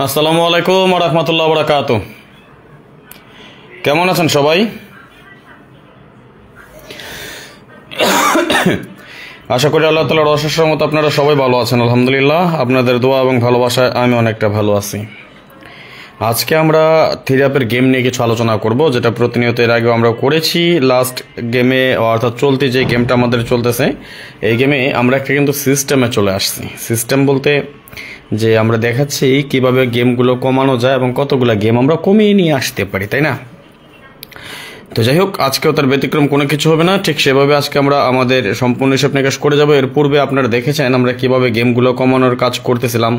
আসসালামু আলাইকুম ওয়া রাহমাতুল্লাহি ওয়া বারাকাতুহু। কেমন আছেন সবাই? আশা করি আল্লাহ তাআলার অশেষ রহমতে আপনারা সবাই ভালো আছেন। আলহামদুলিল্লাহ, আপনাদের দোয়া এবং ভালোবাসায় আমি অনেকটা ভালো আছি। আজকে আমরা থিরাপের গেম নিয়ে কিছু আলোচনা করব, যেটা প্রতিনিয়ত এর আগেও আমরা করেছি। লাস্ট গেমে অর্থাৎ চলতি যে গেমটা আমাদের চলতেছে, এই গেমে আমরা একটা কিন্তু সিস্টেমে চলে আসছি। সিস্টেম বলতে যে আমরা দেখাচ্ছি কিভাবে গেমগুলো কমানো যায় এবং কতগুলো গেম আমরা কমিয়ে নিয়ে আসতে পারি, তাই না? তো যাই হোক, আজকেও তার ব্যতিক্রম কোনো কিছু হবে না। ঠিক সেভাবে আজকে আমরা আমাদের সম্পূর্ণ হিসাব নিকাশ করে যাব। এর পূর্বে আপনারা দেখেছেন আমরা কিভাবে গেমগুলো কমানোর কাজ করতেছিলাম।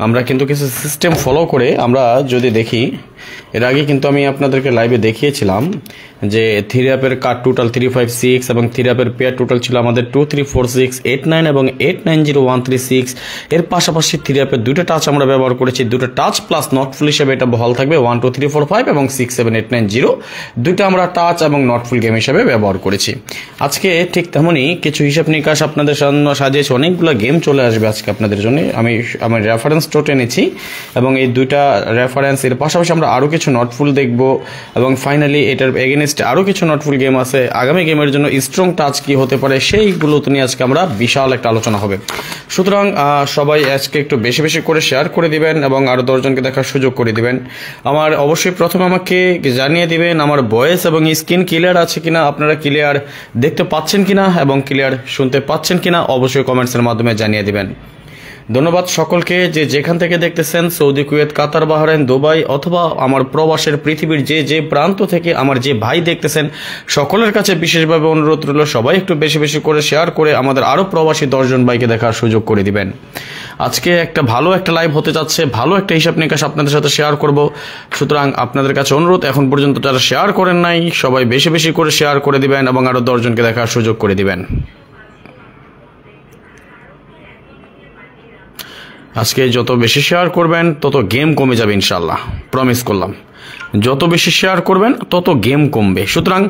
আমরা কিন্তু কিছু সিস্টেম ফলো করে আমরা যদি দেখি, এর আগে কিন্তু আমি আপনাদেরকে লাইভে দেখিয়েছিলাম যে থিরাপের কার্ড টোটাল 356 এবং থিরাপের পেয়ার টোটাল ছিল আমাদের 2346, 89 এবং 890136। এর পাশাপাশি থিরাপের দুটো টাচ আমরা ব্যবহার করেছি। দুটো টাচ প্লাস নটফুল হিসেবে এটা বহাল থাকবে 1 2 3 4 5 এবং 6 7 8 9 0। দুটো আমরা টাচ এবং নটফুল গেম হিসেবে ব্যবহার করেছি। আজকে ঠিক তেমনই কিছু হিসাব নিকাশ আপনাদের সামনে সাজিয়েছি। অনেকগুলো গেম চলে আসবে আজকে আপনাদের জন্য। আমি আমার রেফারেন্স টোট এনেছি এবং এই দুইটা রেফারেন্স, এর পাশাপাশি আমরা আরও কিছু নটফুল দেখব এবং ফাইনালি এটার এগেনস্টে আরও কিছু নটফুল গেম আছে। আগামী গেমের জন্য স্ট্রং টাচ কি হতে পারে সেইগুলো তো নিয়ে আজকে আমরা বিশাল একটা আলোচনা হবে। সুতরাং সবাই আজকে একটু বেশি বেশি করে শেয়ার করে দিবেন এবং আরও 10 জনকে দেখার সুযোগ করে দিবেন। আমার অবশ্যই প্রথমে আমাকে জানিয়ে দিবেন আমার ভয়েস এবং স্ক্রিন ক্লিয়ার আছে কিনা, আপনারা ক্লিয়ার দেখতে পাচ্ছেন কিনা এবং ক্লিয়ার শুনতে পাচ্ছেন কিনা অবশ্যই কমেন্টসের মাধ্যমে জানিয়ে দিবেন। ধন্যবাদ সকলকে যে যেখান থেকে দেখতেছেন, সৌদি, কুয়েত, কাতার, বাহরাইন, দুবাই অথবা আমার প্রবাসের পৃথিবীর যে যে প্রান্ত থেকে আমার যে ভাই দেখতেছেন, সকলের কাছে বিশেষভাবে অনুরোধ রইল সবাই একটু বেশি বেশি করে শেয়ার করে আমাদের আরও প্রবাসী 10 জন ভাইকে দেখার সুযোগ করে দিবেন। আজকে একটা ভালো একটা লাইভ হতে যাচ্ছে, ভালো একটা হিসাব নিকাশ আপনাদের সাথে শেয়ার করব। সুতরাং আপনাদের কাছে অনুরোধ, এখন পর্যন্ত যারা শেয়ার করেন নাই সবাই বেশি বেশি করে শেয়ার করে দিবেন এবং আরও 10 জনকে দেখার সুযোগ করে দিবেন। আজকে যত বেশি শেয়ার করবেন তত গেম কমে যাবে ইনশাল্লাহ, প্রমিস করলাম। যত বেশি শেয়ার করবেন তত গেম কমবে। সুতরাং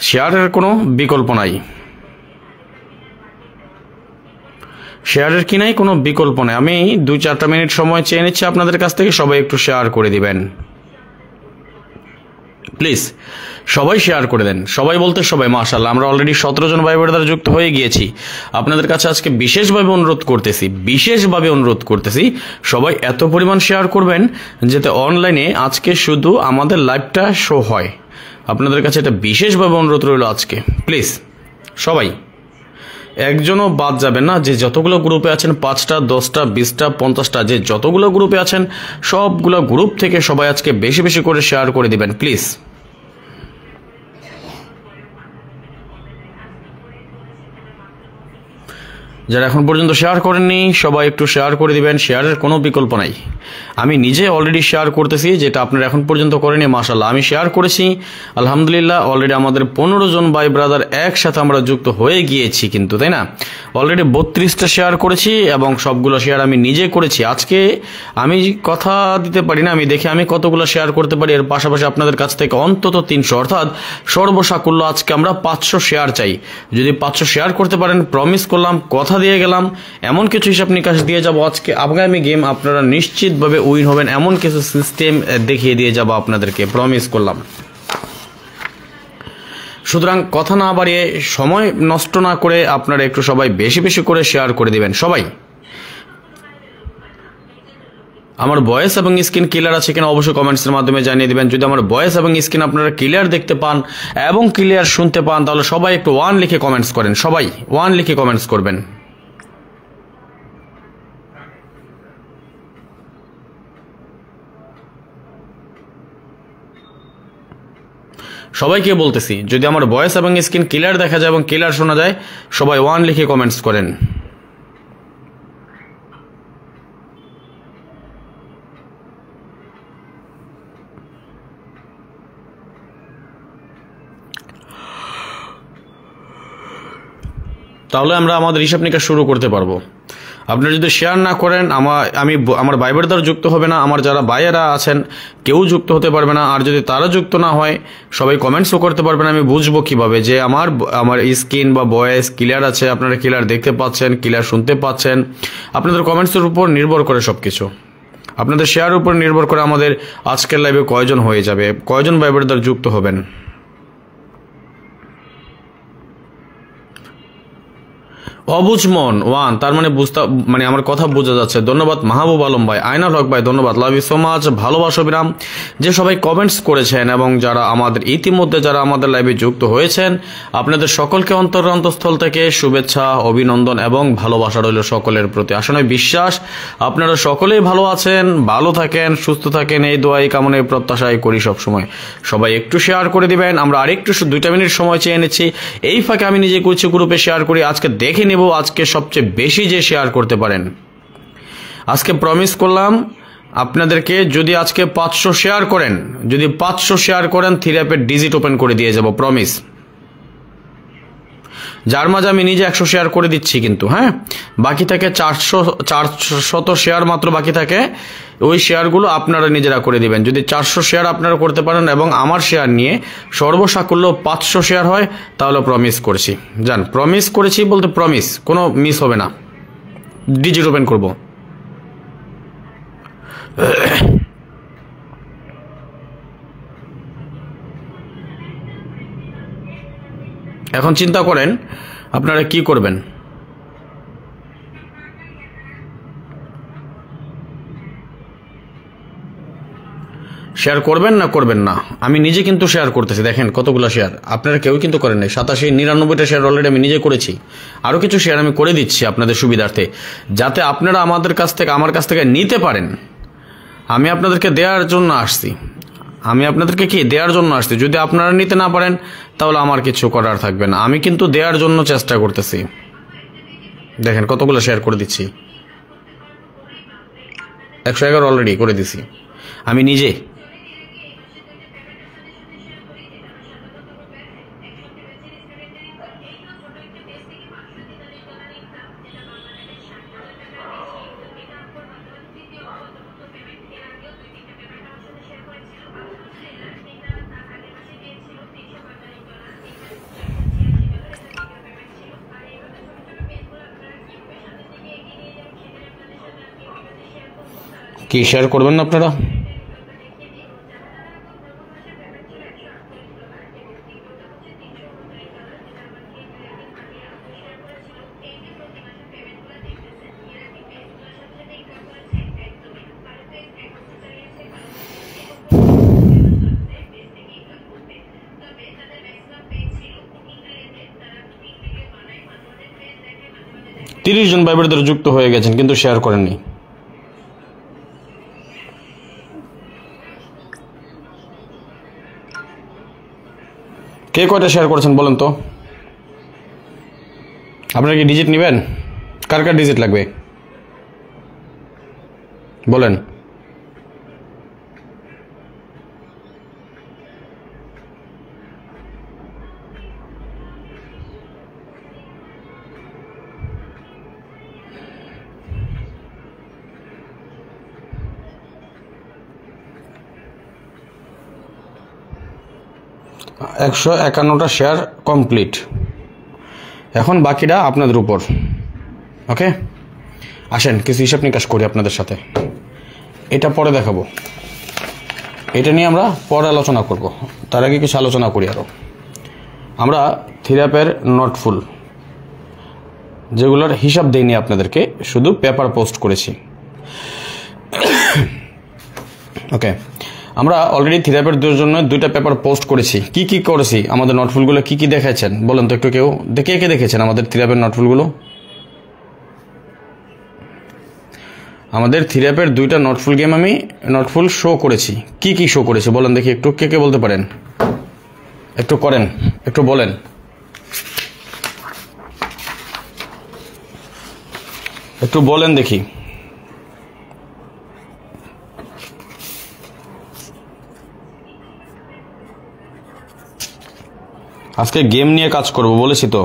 শেয়ারের কোনো বিকল্প নাই, শেয়ারের কি নাই, কোনো বিকল্প নাই। আমি 2-4টা মিনিট সময় চেয়ে নিচ্ছি আপনাদের কাছ থেকে, সবাই একটু শেয়ার করে দিবেন প্লিজ। সবাই শেয়ার করে দেন, সবাই বলতে সবাই। মাশাআল্লাহ, আমরা অলরেডি 17 জন ভাই বোনেরা যুক্ত হয়ে গিয়েছি। আপনাদের কাছে আজকে বিশেষভাবে অনুরোধ করতেছি সবাই এত পরিমাণ শেয়ার করবেন যাতে অনলাইনে আজকে শুধু আমাদের লাইভটা শো হয়। আপনাদের কাছে এটা বিশেষভাবে অনুরোধ রইল আজকে, প্লিজ সবাই একজনও বাদ যাবেন না। যে যতগুলো গ্রুপে আছেন, 5টা 10টা 20টা 50টা যে যতগুলো গ্রুপে আছেন, সবগুলো গ্রুপ থেকে সবাই আজকে বেশি বেশি করে শেয়ার করে দিবেন প্লিজ। যারা এখন পর্যন্ত শেয়ার করেননি সবাই একটু শেয়ার করে দিবেন, শেয়ারের কোনো বিকল্প নাই। আমি নিজে অলরেডি শেয়ার করতেছি, যেটা আপনারা এখন পর্যন্ত করেনি। মাশাআল্লাহ, আমি শেয়ার করেছি আলহামদুলিল্লাহ। অলরেডি আমাদের 15 জন ভাই ব্রাদার একসাথে আমরা যুক্ত হয়ে গিয়েছি কিন্তু, তাই না? অলরেডি 32টা শেয়ার করেছি এবং সবগুলো শেয়ার আমি নিজে করেছি। আজকে আমি কথা দিতে পারি না, আমি দেখি আমি কতগুলো শেয়ার করতে পারি। এর পাশাপাশি আপনাদের কাছ থেকে অন্তত 300 অর্থাৎ সর্বসাকুল্য আজকে আমরা 500 শেয়ার চাই। যদি 500 শেয়ার করতে পারেন, প্রমিস করলাম, কথা দিয়ে গেলাম, এমন কিছু হিসাব নিকাশ দিয়ে যাব আজকে আগামী গেম আপনারা নিশ্চিতভাবে উইন হবেন, এমন কিছু সিস্টেম দেখিয়ে দিয়ে যাব আপনাদেরকে, প্রমিস করলাম। সুতরাং কথা না বাড়িয়ে, সময় নষ্ট না করে আপনারা একটু সবাই বেশি বেশি করে শেয়ার করে দিবেন সবাই। আমার ভয়েস এবং স্ক্রিন ক্লিয়ার আছে কিনা অবশ্যই কমেন্টসের মাধ্যমে জানিয়ে দিবেন। যদি আমার ভয়েস এবং স্ক্রিন আপনারা ক্লিয়ার দেখতে পান এবং ক্লিয়ার শুনতে পান তাহলে সবাই একটু 1 লিখে কমেন্টস করেন, সবাই 1 লিখে কমেন্টস করবেন। সবাইকে বলতেছি যদি আমার ভয়েস এবং স্ক্রিন ক্লিয়ার দেখা যায় এবং ক্লিয়ার শোনা যায় সবাই 1 লিখে কমেন্টস করেন। তাহলে আমরা আমাদের হিসাব নিকাশ শুরু করতে পারবো। আপনারা যদি শেয়ার না করেন আমার ভাইবার দ্বারা যুক্ত হবে না, আমার যারা ভাইয়েরা আছেন কেউ যুক্ত হতে পারবে না। আর যদি তারা যুক্ত না হয় সবাই কমেন্টসও করতে পারবে না। আমি বুঝবো কিভাবে যে আমার স্ক্রিন বা ভয়েস ক্লিয়ার আছে, আপনারা ক্লিয়ার দেখতে পাচ্ছেন, ক্লিয়ার শুনতে পাচ্ছেন? আপনাদের কমেন্টসের উপর নির্ভর করে সবকিছু। আপনাদের শেয়ারের উপর নির্ভর করে আমাদের আজকের লাইভে কয়জন হয়ে যাবে, কয়জন ভাইবার দ্বারা যুক্ত হবেন। অবুঝ মন 1, তার মানে আমার কথা বোঝা যাচ্ছে। ধন্যবাদ মাহবুব আলম ভাই, আয়নাল হক ভাই ধন্যবাদ, লাভ ইউ সো মাচ, ভালোবাসা বিরাম। যে সবাই কমেন্টস করেছেন এবং যারা ইতিমধ্যে যারা আমাদের লাইভে যুক্ত হয়েছেন আপনাদের সকলকে অন্তঃস্থল থেকে শুভেচ্ছা, অভিনন্দন এবং ভালোবাসা রইল সকলের প্রতি। আসলে বিশ্বাস আপনারা সকলেই ভালো আছেন, ভালো থাকেন, সুস্থ থাকেন, এই দোয়াই কামনায় প্রত্যাশাই করি সবসময়। সবাই একটু শেয়ার করে দিবেন। আমরা আরেকটু 2 মিনিট সময় চেয়ে নিচ্ছি। এই ফাঁকে আমি নিজে কিছু গ্রুপে শেয়ার করি। আজকে দেখে আজকে সবচেয়ে বেশি যে শেয়ার করতে পারেন। আজকে প্রমিস করলাম আপনাদেরকে যদি আজকে 500 শেয়ার করেন, যদি 500 শেয়ার করেন থিরাপের ডিজিট ওপেন করে দিয়ে যাব, প্রমিস। যার মাঝে আমি নিজে 100 শেয়ার করে দিচ্ছি কিন্তু হ্যাঁ, বাকি থাকে 400 শেয়ার মাত্র বাকি থাকে। ওই শেয়ারগুলো আপনারা নিজেরা করে দিবেন। যদি 400 শেয়ার আপনারা করতে পারেন এবং আমার শেয়ার নিয়ে সর্বসাকুল্য 500 শেয়ার হয় তাহলে প্রমিস করেছি। জান, প্রমিস করেছি বলতে প্রমিস, কোনো মিস হবে না। ডিজিট ওপেন করব। এখন চিন্তা করেন আপনারা কি করবেন। শেয়ার করবেন না করবেন না, আমি নিজে কিন্তু শেয়ার করতেছি। দেখেন কতগুলো শেয়ার, আপনারা কেউ কিন্তু করেন নাই। 87-99টা শেয়ার অলরেডি আমি নিজে করেছি। আরও কিছু শেয়ার আমি করে দিচ্ছি আপনাদের সুবিধার্থে, যাতে আপনারা আমার কাছ থেকে নিতে পারেন। আমি আপনাদেরকে দেওয়ার জন্য আসছি। যদি আপনারা নিতে না পারেন তাহলে আমার কিছু করার থাকবে না। আমি কিন্তু দেওয়ার জন্য চেষ্টা করতেছি। দেখেন কতগুলো শেয়ার করে দিচ্ছি। 111 অলরেডি করে দিছি আমি নিজে। কি শেয়ার করবেন না আপনারা? তিরিশ জন ভাইবার দ্বারা যুক্ত হয়ে গেছেন কিন্তু শেয়ার করেননি। কে কয়টা শেয়ার করেছেন বলেন তো? আপনারা কি ডিজিট নেবেন? কার কার ডিজিট লাগবে বলেন। একশো 51টা শেয়ার কমপ্লিট। এখন বাকিটা আপনাদের উপর। ওকে, আসেন কিছু হিসাব নিকাশ করি আপনাদের সাথে। এটা পরে দেখাবো, এটা নিয়ে আমরা পরে আলোচনা করব। তার আগে কিছু আলোচনা করি আরও। আমরা থিরাপের নট ফুল যেগুলোর হিসাব দেইনি আপনাদেরকে, শুধু পেপার পোস্ট করেছি। ওকে, আমরা অলরেডি থিরাপের জন্য 2টা পেপার পোস্ট করেছি। কি করেছি, আমাদের নোটফুলগুলো কি দেখেছেন বলেন তো একটু, কেউ কে দেখেছেন আমাদের থিরাপের নোটফুলগুলো? আমাদের থিরাপের 2টা নোটফুল গেম আমি নোটফুল শো করেছি। কি শো করেছি বলেন দেখি একটু, কে বলতে পারেন? একটু করেন, একটু বলেন। একটু বলেন দেখি। আজকে গেম নিয়ে কাজ করব বলেছি তো।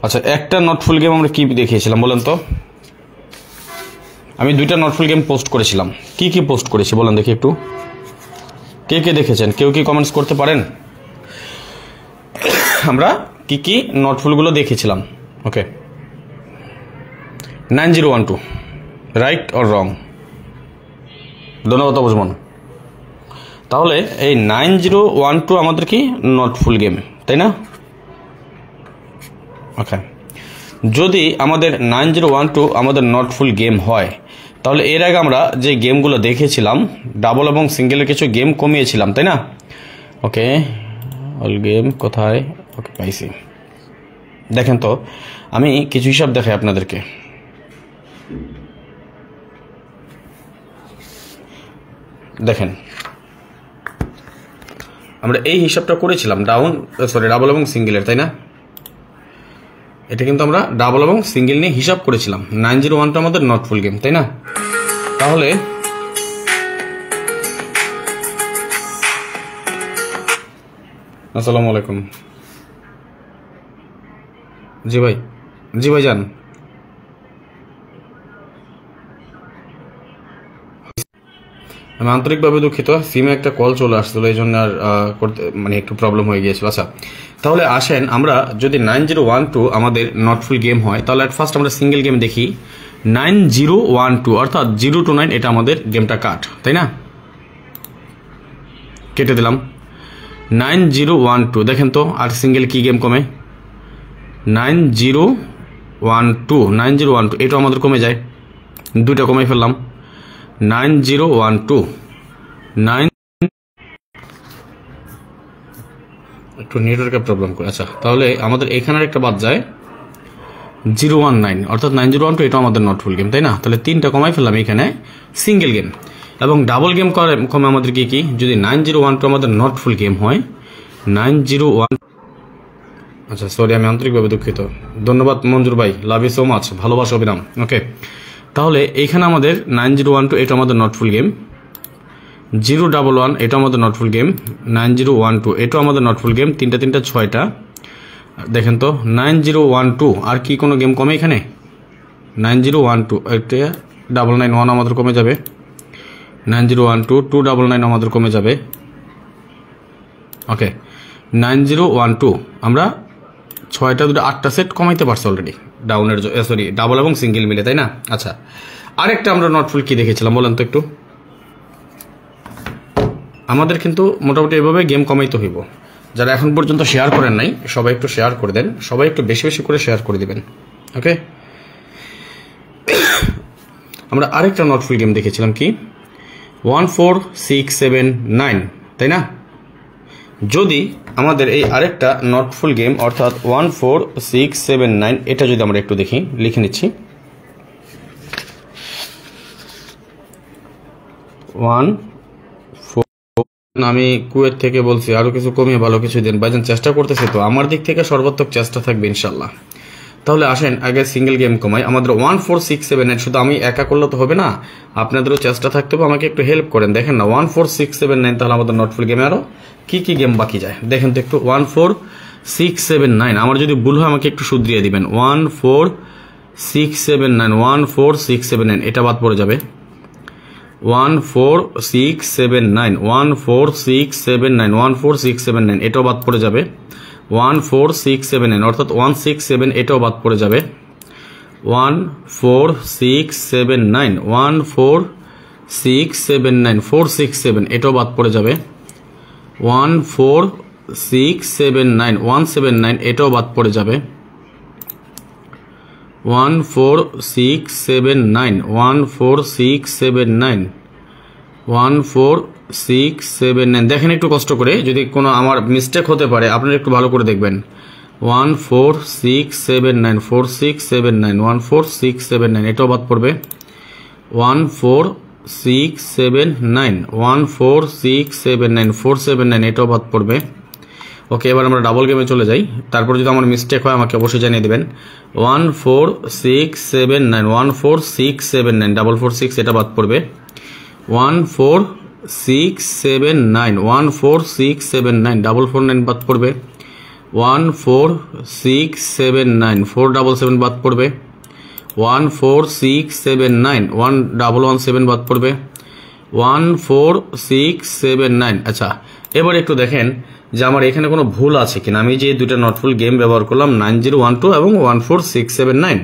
আচ্ছা, একটা নোটফুল গেম আমরা কি দেখিয়েছিলাম বলেন তো? আমি 2টা নোটফুল গেম পোস্ট করেছিলাম। কি পোস্ট করেছি বলেন দেখি একটু, কে দেখেছেন? কেউ কি কমেন্টস করতে পারেন? আমরা কি নোটফুলগুলো দেখেছিলাম? ওকে, 9012 রাইট অর রং? ধন্যবাদ অবজমন। তাহলে এই 9012 আমাদের কি নোটফুল গেম, তাই না? ওকে, যদি আমাদের 9012 আমাদের নোটফুল গেম হয়, তাহলে এর আগে আমরা যে গেমগুলো দেখেছিলাম ডাবল এবং সিঙ্গেলের কিছু গেম কমিয়েছিলাম, তাই না? ওকে, অল গেম কোথায়? ওকে, পাইছি। দেখেন তো, আমি কিছু হিসাব দেখাই আপনাদেরকে। দেখেন, আমরা এই হিসাবটা করেছিলাম ডাবল এবং সিঙ্গেলের, তাই না? এটা কিন্তু আমরা ডাবল এবং সিঙ্গেল নিয়ে হিসাব করেছিলাম। 9012 আমাদের নোটফুল গেম, তাই না? তাহলে আসসালামু আলাইকুম। জি ভাই যান। আমি আন্তরিকভাবে দুঃখিত, সিমে একটা কল চলে আসছিল, এই জন্য আর করতে একটু প্রবলেম হয়ে গিয়েছিল। আচ্ছা, তাহলে আসেন আমরা যদি 9012 আমাদের নোটফুল গেম হয়, তাহলে এট ফার্স্ট আমরা সিঙ্গেল গেম দেখি। 9012 অর্থাৎ 0 to 9 এটা আমাদের গেমটা কাট, তাই না? কেটে দিলাম। 9012 দেখেন তো, আর সিঙ্গেল কি গেম কমে? 9012 এটা আমাদের কমে যায়, 2টা কমে ফেললাম। 9012 একটু নেটওয়ার্কের প্রবলেম করে। আচ্ছা, তাহলে আমাদের এখানে একটা বাদ যায় 019 অর্থাৎ 9012 এটা আমাদের নোটফুল গেম, তাই না? তাহলে 3টা কমাই ফেললাম এখানে সিঙ্গেল গেম। এবং ডাবল গেম কমে আমাদের কি যদি 9012 আমাদের নোটফুল গেম হয় 901। আচ্ছা সরি, আমি আন্তরিকভাবে দুঃখিত। ধন্যবাদ মঞ্জুর ভাই, লাভ ইউ সো মাচ, ভালোবাসা অবিরাম। ওকে, তাহলে এইখানে আমাদের 9012 এটা আমাদের নোটফুল গেম, 011 এটা আমাদের নোটফুল গেম, 9012 এটা আমাদের নোটফুল গেম। 3টা 6টা। দেখেন তো 9012 আর কি কোনো গেম কমে এখানে? 9012 এটা 991 আমাদের কমে যাবে, 9012 299 আমাদের কমে যাবে। ওকে, 9012 আমরা 6টা 8টা সেট কমাইতে পারছি অলরেডি ডাউনের, সরি ডাবল এবং সিঙ্গেল মিলে, তাই না? আচ্ছা, আরেকটা আমরা নোটফুল কি দেখেছিলাম বলেন তো একটু? আমাদের কিন্তু মোটামুটি এভাবে গেম কমাইতে হইব। যারা এখন পর্যন্ত শেয়ার করেন নাই সবাই একটু শেয়ার করে দেন, সবাই একটু বেশি বেশি করে শেয়ার করে দিবেন। ওকে, আমরা আরেকটা নোটফুল গেম দেখেছিলাম কি 14679, তাই না? যদি আমাদের এই আরেকটা নোটফুল গেম অর্থাৎ 14679 এটা যদি আমরা একটু দেখি, লিখে নিচ্ছি 14। আমি কুয়েত থেকে বলছি, আরো কিছু কমিয়ে ভালো কিছু দিন ভাইজান, চেষ্টা করতেছি তো, আমার দিক থেকে সর্বাত্মক চেষ্টা থাকবে ইনশাল্লাহ। তাহলে আসেন আগে সিঙ্গেল গেম কমাই। আমাদের 14679 শুধু আমি একা করলে তো হবে না, আপনাদেরও চেষ্টা থাকতে হবে, আমাকে একটু হেল্প করেন। দেখেন না 14679, তাহলে আমাদের নোটফুল গেমে আরো কি গেম বাকি যায় দেখেন তো একটু। 14679 আমার যদি ভুল হয় আমাকে একটু শুধরিয়ে দিবেন। 14679 এটা বাদ পড়ে যাবে। 14679 এটাও বাদ পড়ে যাবে। 14679 অর্থাৎ 167 এটাও বাদ পড়ে যাবে। 14679 467 এটাও বাদ পড়ে যাবে। 679 179 এটাও বাদ পড়ে যাবে 14679 14679 14679 দেখেন একটু কষ্ট করে, যদি কোনো আমার মিস্টেক হতে পারে আপনারা একটু ভালো করে দেখবেন। 14679 4679 14679 এটাও বাদ পড়বে 14679 14679 479 এটাও বাদ পড়বে। ওকে, এবার আমরা ডাবল গেমে চলে যাই, তারপর যদি আমার মিস্টেক হয় আমাকে অবশ্যই জানিয়ে দেবেন। 14679 14679 446 এটা বাদ পড়বে 14679 14679 449 বাদ পড়বে 14679 477 বাদ পড়বে 14679 1117 বাদ পড়বে 14679। আচ্ছা, এবার একটু দেখেন যে আমার এখানে কোনো ভুল আছে কিনা। আমি যে দুটো নটফুল গেম ব্যবহার করলাম 9012 এবং 14679,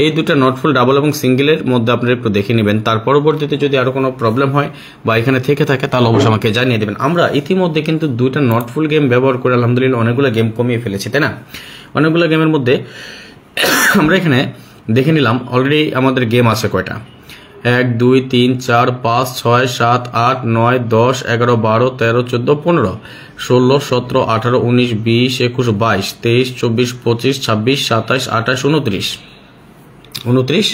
এই দুটো নটফুল ডাবল এবং সিঙ্গেলের মধ্যে আপনারা একটু দেখে নেবেন। তার পরবর্তীতে যদি আরো কোনো প্রবলেম হয় বা এখানে থেকে থাকে তাহলে অবশ্যই আমাকে জানিয়ে দেবেন। আমরা ইতিমধ্যে কিন্তু দুটো নটফুল গেম ব্যবহার করে আলহামদুলিল্লাহ অনেকগুলো গেম কমিয়ে ফেলেছি, তাই না? অনেকগুলো গেমের মধ্যে আমরা এখানে দেখে নিলাম অলরেডি আমাদের গেম আছে কয়টা, 1 2 3 4 5 6 7 8 9 10 11 12 13 14 15 16 17 18 19 20 21 22 23 24 25 26 27 28 29 29 30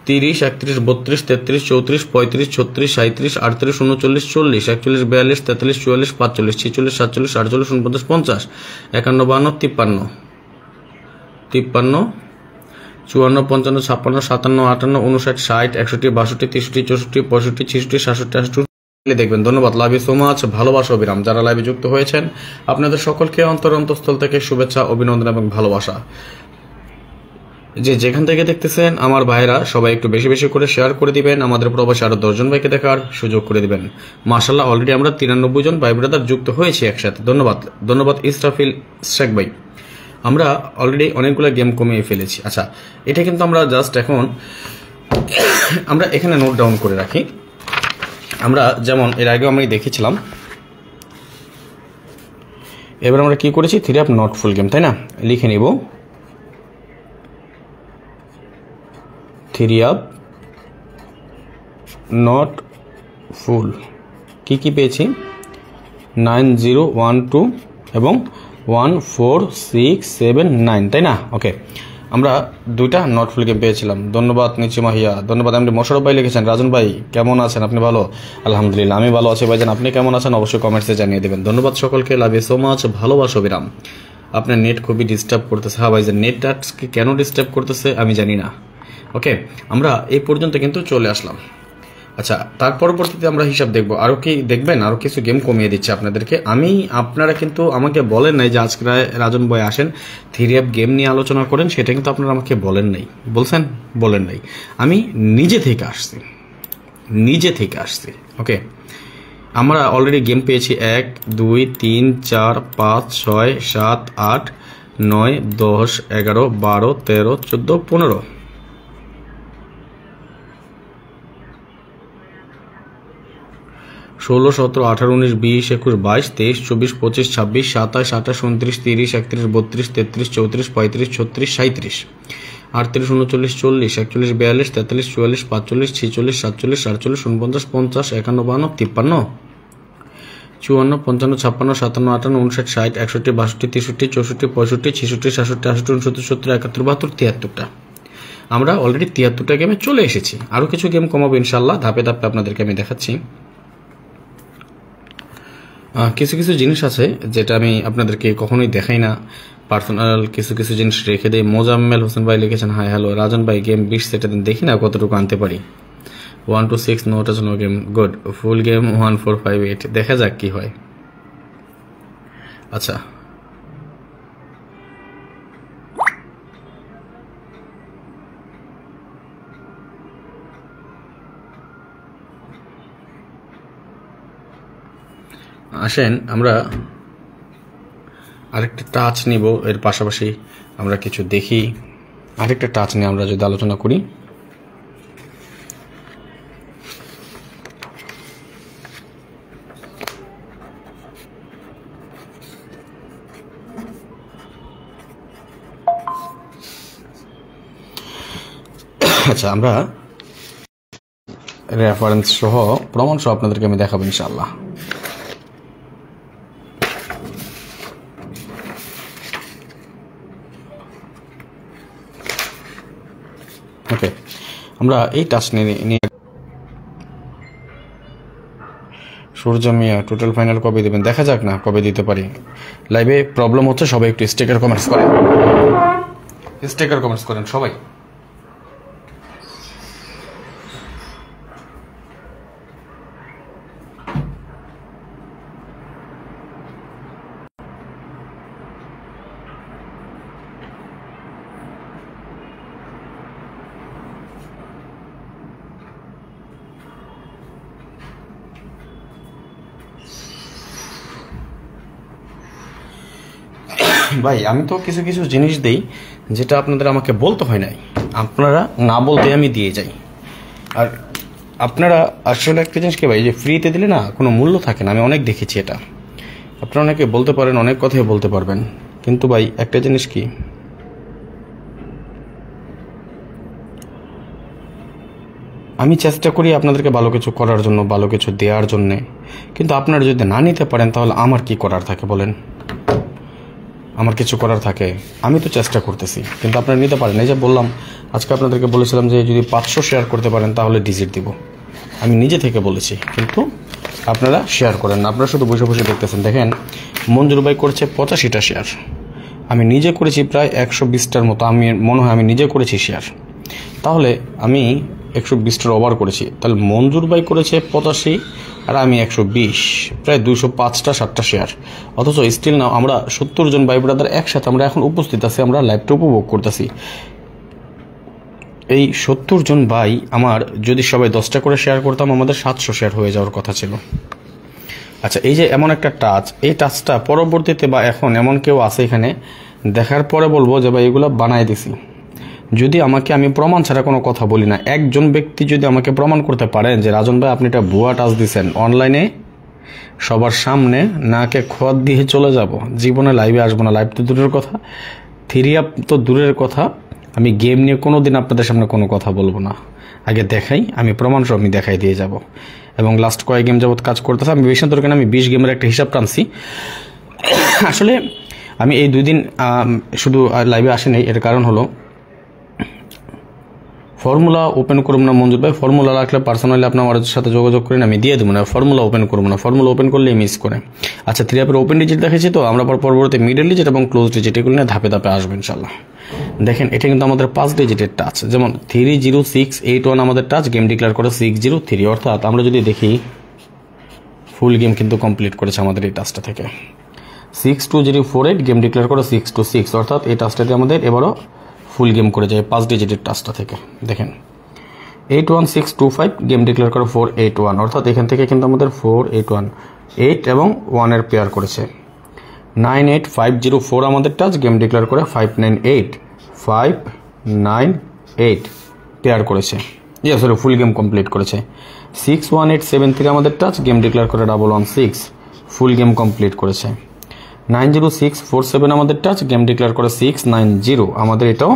31 32 33 34 35 36 37 38 39 40 41 42 43 44 45 46 47 48 49 50 51 52 53 53 54 55 56 57 58 59 60 61 62 63 64 65 66 67 68 দেখবেন। ধন্যবাদ, লাভ ইউ সো মাচ, ভালোবাসা অবিরাম। যারা লাইভে যুক্ত হয়েছেন আপনাদের সকলকে অন্তরস্থল থেকে শুভেচ্ছা, অভিনন্দন এবং ভালোবাসা। যেখান থেকে দেখতেছেন আমার ভাইরা সবাই একটু বেশি বেশি করে শেয়ার করে দিবেন, আমাদের প্রবাসী আরো 10 জন ভাইকে দেখার সুযোগ করে দিবেন। মাশাআল্লাহ, অলরেডি আমরা 93 জন ভাই ব্রাদার যুক্ত হয়েছি একসাথে। ধন্যবাদ ইসরাফিল শেখ ভাই। আমরা অলরেডি অনেকগুলো গেম কমিয়ে ফেলেছি। আচ্ছা, এটা কিন্তু আমরা জাস্ট এখন আমরা এখানে নোট ডাউন করে রাখি। আমরা যেমন এর আগেও আমি দেখেছিলাম, এবার আমরা কি করেছি, 3 আপ নট ফুল গেম, তাই না? লিখে নিব 3 আপ নট ফুল। কি পেয়েছি, 9012 এবং 14679, তাই না? ওকে, আমরা দুইটা নটফুল গেম পেয়েছিলাম। ধন্যবাদ নিচিমা হিয়া, ধন্যবাদ। আপনি মোশারফ ভাই লিখেছেন, রাজন ভাই কেমন আছেন, আপনি ভালো? আলহামদুলিল্লাহ আমি ভালো আছি ভাইজান, আপনি কেমন আছেন অবশ্যই কমেন্টসে জানিয়ে দেবেন। ধন্যবাদ সকলকে, লাভ ইউ সো মাচ, ভালোবাসা বিরাম। আপনার নেট খুবই ডিস্টার্ব করতেছে। হ্যাঁ ভাইজান, নেটটা কেন ডিস্টার্ব করতেছে আমি জানি না। ওকে, আমরা এই পর্যন্ত কিন্তু চলে আসলাম। আচ্ছা, তার পরবর্তীতে আমরা হিসাব দেখব। আরো কি দেখবেন, আরো কিছু গেম কমিয়ে দিচ্ছি আপনাদেরকে আমি। আপনারা কিন্তু আমাকে বলেন নাই যে আজকে রাজন ভাই আসেন 3 আপ গেম নিয়ে আলোচনা করেন, সেটা কিন্তু আপনারা আমাকে বলেন নাই। বলেন নাই, আমি নিজে থেকে আসছি। ওকে, আমরা অলরেডি গেম পেয়েছি 1 2 3 4 5 6 7 8 9 10 11 12 13 14 15 16 17 18 19 20 21 22 23 24 25 26 27 28 29 30 31 32 33 34 35 36 37 38 39 40 41 42 43 44 45 46 47 48 49 50 51 52 53 54 55 56 57 58 59 60 61 62 63 64 65 66 67 68 69 70 71 72 73টা আমরা অলরেডি 73টা গেমে চলে এসেছি। আরো কিছু গেম কমাবো ইনশাআল্লাহ, ধাপে ধাপে আপনাদেরকে আমি দেখাচ্ছি। কিছু জিনিস আছে যেটা আমি আপনাদেরকে কখনোই দেখাই না, পার্সোনাল কিছু জিনিস রেখে দেই। মোজাম্মেল হোসেন ভাই লিখেছেন, হাই হ্যালো রাজন ভাই, গেম 20 সেটা দিন, দেখি না কতটুকু আনতে পারি। 1 to 6 no touch no game, good. Full game 1458, দেখা যাক কি হয়। আচ্ছা, আসেন আমরা আরেকটা টাচ নিব, এর পাশাপাশি আমরা কিছু দেখি। আরেকটা টাচ নিয়ে আমরা যদি আলোচনা করি, আচ্ছা, আমরা রেফারেন্স সহ প্রমাণ সহ আপনাদেরকে আমি দেখাবো ইনশাআল্লাহ। ওকে, আমরা এই টাস্ক নিয়ে সূর্য মিয়া টোটাল ফাইনাল কবে দেবেন? দেখা যাক না কবে দিতে পারি। লাইভে প্রবলেম হচ্ছে, সবাই একটু স্টিকার কমেন্টস করেন, স্টিকার কমেন্টস করেন সবাই। ভাই আমি তো কিছু কিছু জিনিস দেই যেটা আপনাদের আমাকে বলতে হয় নাই, আপনারা না বলতে আমি দিয়ে যাই। আর আপনারা আসলে একটা জিনিস কি ভাই, যে ফ্রিতে দিলে না কোনো মূল্য থাকে না, আমি অনেক দেখেছি এটা। আপনারা অনেকে বলতে পারেন, অনেক কথাই বলতে পারবেন, কিন্তু ভাই একটা জিনিস কি, আমি চেষ্টা করি আপনাদেরকে ভালো কিছু করার জন্য, ভালো কিছু দেওয়ার জন্যে, কিন্তু আপনারা যদি না নিতে পারেন তাহলে আমার কি করার থাকে বলেন? আমার কিছু করার থাকে? আমি তো চেষ্টা করতেছি, কিন্তু আপনারা নিতে পারেন। এই যে বললাম, আজকে আপনাদেরকে বলেছিলাম যে যদি 500 শেয়ার করতে পারেন তাহলে ডিজিট দিব, আমি নিজে থেকে বলেছি, কিন্তু আপনারা শেয়ার করেন না, আপনারা শুধু বসে বসে দেখতেছেন। দেখেন মঞ্জুর ভাই করছে 85টা শেয়ার, আমি নিজে করেছি প্রায় 120টার মতো, আমি মনে হয় আমি নিজে করেছি শেয়ার, তাহলে আমি 120টার ওভার করেছি। তাহলে মঞ্জুর ভাই করেছে 85 আর আমি 120, প্রায় 205টা 7টা শেয়ার। অথচ স্টিল না আমরা 70 জন ভাই ব্রাদার একসাথে আমরা এখন উপস্থিত আছি, আমরা লাইভটা উপভোগ করতেছি। এই 70 জন ভাই আমার যদি সবাই 10টা করে শেয়ার করতাম, আমাদের 700 শেয়ার হয়ে যাওয়ার কথা ছিল। আচ্ছা, এই যে এমন একটা টাচ, এই টাচটা পরবর্তীতে বা এখন এমন কেউ আছে এখানে দেখার পরে বলবো যে ভাই এগুলো বানাই দিছি, যদি আমি প্রমাণ ছাড়া কোনো কথা বলি না। একজন ব্যক্তি যদি আমাকে প্রমাণ করতে পারেন যে রাজন ভাই আপনি এটা ভুয়া টাচ দিচ্ছেন, অনলাইনে সবার সামনে নাকে খোয়াত দিয়ে চলে যাব, জীবনে লাইভে আসবো না। লাইভ তো দূরের কথা, 3 তো দূরের কথা, আমি গেম নিয়ে কোনো দিন আপনাদের সামনে কোনো কথা বলবো না। আগে দেখাই, আমি প্রমাণ সহ আমি দেখাই দিয়ে যাব। এবং লাস্ট কয়েক গেম যাবত কাজ করতেছে, আমি বেশি দরকার আমি 20 গেমের একটা হিসাব টানছি। আসলে আমি এই 2 দিন শুধু লাইভে আসিনি, এর কারণ হলো ফর্মুলা ওপেন করবো না মঞ্জুর ভাই, ফর্মুলা রাখলে পার্সোনালি আপনার আমার সাথে যোগাযোগ করেন, আমি দিয়ে দেবো না। ফর্মুলা ওপেন করবো না, ফর্মুলা ওপেন করলে মিস করে। আচ্ছা, 3 অ্যাপের ওপেন ডিজিট দেখেছি তো, আমরা পরবর্তী মিডল ডিজিট এবং ক্লোজ ডিজিট এগুলো নিয়ে ধাপে ধাপে আসবে ইনশাল্লাহ। দেখেন এটা কিন্তু আমাদের 5 ডিজিটের টাচ, যেমন 30681 আমাদের টাচ, গেম ডিক্লেয়ার করে 603, অর্থাৎ আমরা যদি দেখি ফুল গেম কিন্তু কমপ্লিট করেছে আমাদের এই টাচটা থেকে। 62048 গেম ডিক্লেয়ার করে 626, অর্থাৎ এই টাচটাতে আমাদের এবারও ফুল গেম করে যায় 5 ডিজিটের টাচটা থেকে। দেখেন 81625 গেম ডিক্লেয়ার করে 481, অর্থাৎ এখান থেকে কিন্তু আমাদের 481 8 এবং 1 এর পেয়ার করেছে। 98504 আমাদের টাচ, গেম ডিক্লেয়ার করে 598 পেয়ার করেছে, সরি ফুল গেম কমপ্লিট করেছে। 61873 আমাদের টাচ, গেম ডিক্লেয়ার করে 116 ফুল গেম কমপ্লিট করেছে। 90647 আমাদের টাচ, গেম ডিক্লেয়ার করে 690 আমাদের এটাও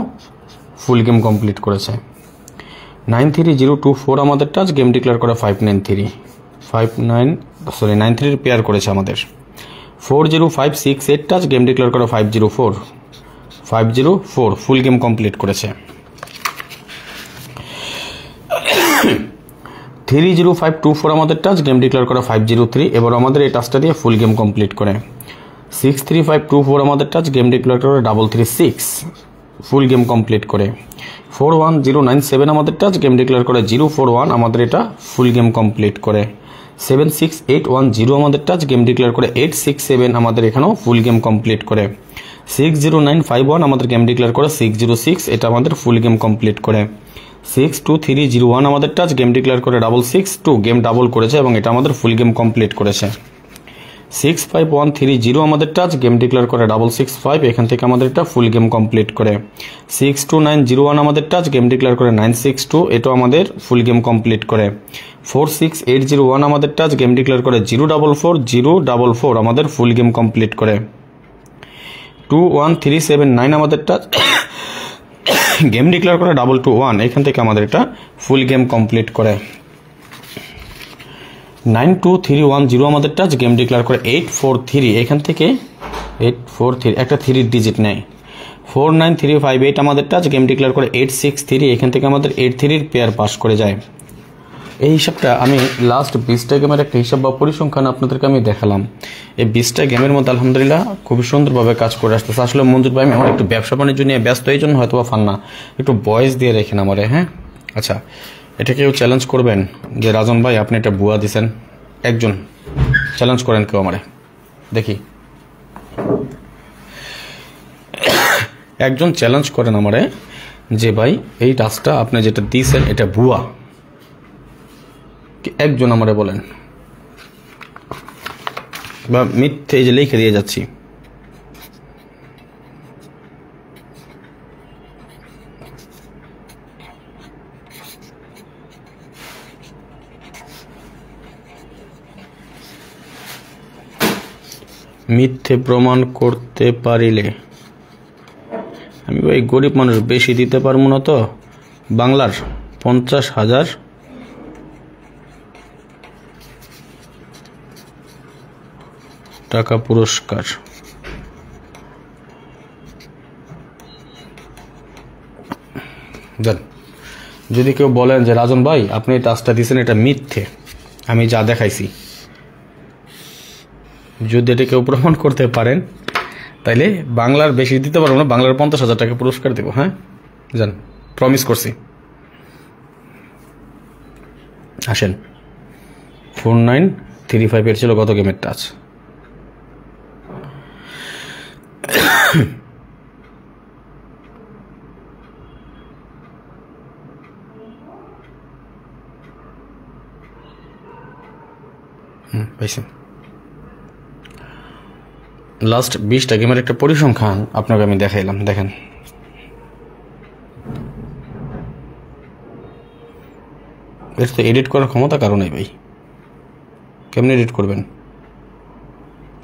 ফুল গেম কমপ্লিট করেছে। 93024 আমাদের টাচ, গেম ডিক্লেয়ার করে 93 পেয়ার করেছে আমাদের। 40568 টাচ, গেম ডিক্লেয়ার করে 504 ফুল গেম কমপ্লিট করেছে। 30524 আমাদের টাচ, গেম ডিক্লেয়ার করে 503, এবার আমাদের এই টাচটা দিয়ে ফুল গেম কমপ্লিট করে। 63524 আমাদের টাচ, গেম ডিক্লেয়ার করে 336 ফুল গেম কমপ্লিট করে। 41097 আমাদের টাচ, গেম ডিক্লেয়ার করে 041 আমাদের এটা ফুল গেম কমপ্লিট করে। 76810 আমাদের টাচ, গেম ডিক্লেয়ার করে 867 আমাদের এখানেও ফুল গেম কমপ্লিট করে। 60951 আমাদের গেম ডিক্লেয়ার করে 606, এটা আমাদের ফুল গেম কমপ্লিট করে। 62301 আমাদের টাচ, গেম ডিক্লেয়ার করে 662 গেম ডাবল করেছে এবং এটা আমাদের ফুল গেম কমপ্লিট করেছে। 65130 আমাদের টাচ, গেম ডিক্লেয়ার করে 665, এখান থেকে আমাদের এটা ফুল গেম কমপ্লিট করে। 62901 আমাদের টাচ, গেম ডিক্লেয়ার করে 962, এটাও আমাদের ফুল গেম কমপ্লিট করে। 46801 আমাদের টাচ, গেম ডিক্লেয়ার করে 044 আমাদের ফুল গেম কমপ্লিট করে। 21379 আমাদের টাচ, গেম ডিক্লেয়ার করে 221, এখান থেকে আমাদের এটা ফুল গেম কমপ্লিট করে। 92310 আমাদের টাচ গেম ডিক্লেয়ার করে 843, এখান থেকে 843 একটা 3 ডিজিট নেয়। 49358 আমাদের টাচ গেম ডিক্লেয়ার করে 863, এখান থেকে আমাদের 83 পেয়ার পাস করে যায়। এই হিসাবটা আমি লাস্ট 20টা গেমের একটা হিসাব বা পরিসংখ্যান আপনাদেরকে আমি দেখালাম। এই 20টা গেমের মধ্যে আলহামদুলিল্লাহ খুবই সুন্দরভাবে কাজ করে আসতেছে। আসলে মঞ্জুর ভাই আমি আমার একটু ব্যবসা বাণিজ্য নিয়ে ব্যস্ত, এই জন্য হয়তো বা ফান না, একটু ভয়েস দিয়ে রেখেন আমারে। হ্যাঁ আচ্ছা, এটা কেউ চ্যালেঞ্জ করবেন যে রাজন ভাই আপনি এটা ভুয়া দিছেন? একজন চ্যালেঞ্জ করেন কেউ আমারে দেখি, একজন চ্যালেঞ্জ করেন আমারে যে ভাই এই টাস্কটা আপনি যেটা দিয়েছেন এটা ভুয়া। একজন আমারে বলেন, বা মিথ্যে এই যে লিখে দিয়ে যাচ্ছি। মিথ্যে প্রমাণ করতে পারিলে আমি ভাই গরিব মানুষ, বেশি দিতে পারবো না তো। বাংলার 50,000 টাকা পুরস্কার। জান যদি কেউ বলেন যে রাজন ভাই আপনি এই টাস্কটা দিয়েছেন এটা মিথ্যে, আমি যা দেখাইছি, যদি এটা কেউ প্রমাণ করতে পারেন তাইলে বাংলার বেশি দিতে পারবো না, বাংলার 50,000 টাকা পুরস্কার দেবো। হ্যাঁ জান, প্রমিস করছি। আসেন, 4935 এর ছিল গত গেমের টাচ। পাইছেন? লাস্ট 20টা গেমের একটা পরিসংখ্যান আপনাকে আমি দেখাইলাম, দেখেন। এর তো এডিট করার ক্ষমতা কারো নেই ভাই, কেমনি এডিট করবেন?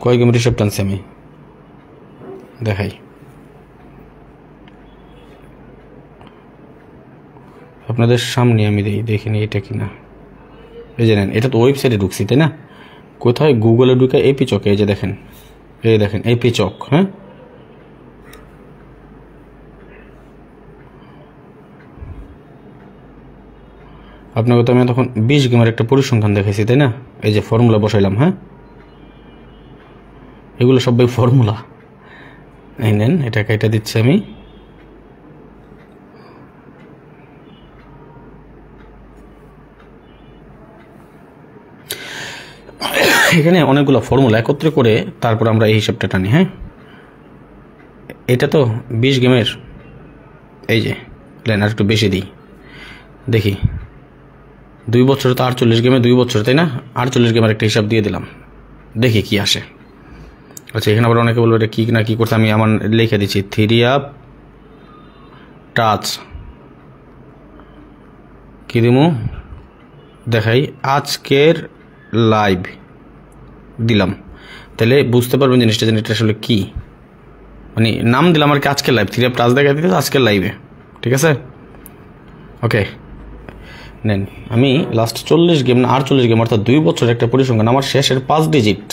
কয় গেমের হিসাব টানছি আমি, দেখাই। আপনাদের সামনে আমি দেখিনি এটা কিনা। এই যে নেন, এটা তো ওয়েবসাইটে ঢুকছি তাই না? কোথায়? গুগলে ঢুকে এপি চক, এই যে দেখেন, এই দেখেন এপি চক। হ্যাঁ আপনাকে তো আমি তখন 20 গেমের একটা পরিসংখ্যান দেখাইছি তাই না? এই যে ফর্মুলা বসাইলাম। হ্যাঁ এগুলো সবাই ফর্মুলা। এই নেন, এটা কেটে দিচ্ছি আমি। এখানে অনেকগুলো ফর্মুলা একত্রে করে তারপর আমরা এই হিসাবটা টানি। হ্যাঁ এটা তো 20 গেমের, এই যে লেন আর একটু বেশি দিই, দেখি 2 বছর তো 48 গেমে 2 বছর তাই না? 48 গেমের একটা হিসাব দিয়ে দিলাম, দেখি কি আসে। আচ্ছা এখানে আবার অনেকে বলবো এটা কি না কি করছে, আমি আমার লিখে দিচ্ছি 3 আপ টাচ। কি দিমু দেখাই, আজকের লাইভ দিলাম, তাহলে বুঝতে পারবেন জিনিসটা আসলে কি। মানে নাম দিলাম আর কি, আজকের লাইভ 3 আপ টাচ দেখা দিতে আজকের লাইভে। ঠিক আছে, ওকে নেন। আমি লাস্ট 40 গেম না 48 গেম অর্থাৎ 2 বছর একটা পরিসংখ্যান, আমার শেষের 5 ডিজিট,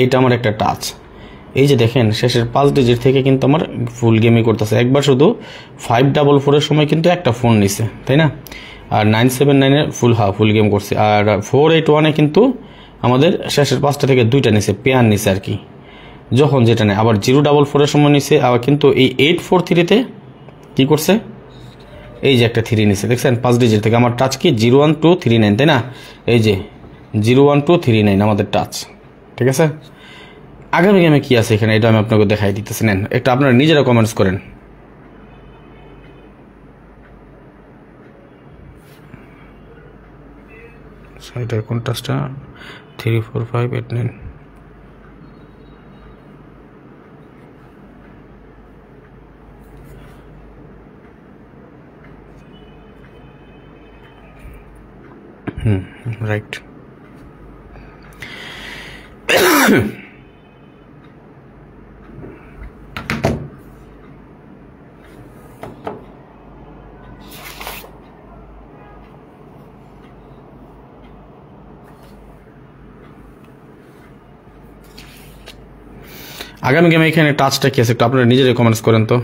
এইটা আমার একটা টাচ। এই যে দেখেন শেষের 5 ডিজিট থেকে কিন্তু আমার ফুল গেমই করতেছে। একবার শুধু 544 সময় কিন্তু একটা ফোন নিছে তাই না? আর 979 ফুল গেম করছে। আর 481 কিন্তু আমাদের শেষের 5টা থেকে 2টা নিছে, পেয়ার নিছে আর কি, যখন যেটা নেয়। আবার 044 সময় নিছে, আবার কিন্তু এই 843-তে কি করছে, এই যে একটা 3 নিছে, দেখছেন 5 ডিজিট থেকে। আমার টাচ কি 01239 তাই না? এই যে 01239 আমাদের টাচ। ঠিক আছে, আগামী গেমে কি আছে এখানে এটা আমি আপনাকে দেখাই দিতেছি। নেন একটা আপনারা নিজেরা কমেন্টস করেন। এটা কোন টাচটা? 3 4 5 8 9। রাইট। আগামী গেমে এখানে টাচটা কি আছে একটু আপনারা নিজেরাই কমেন্টস করেন তো,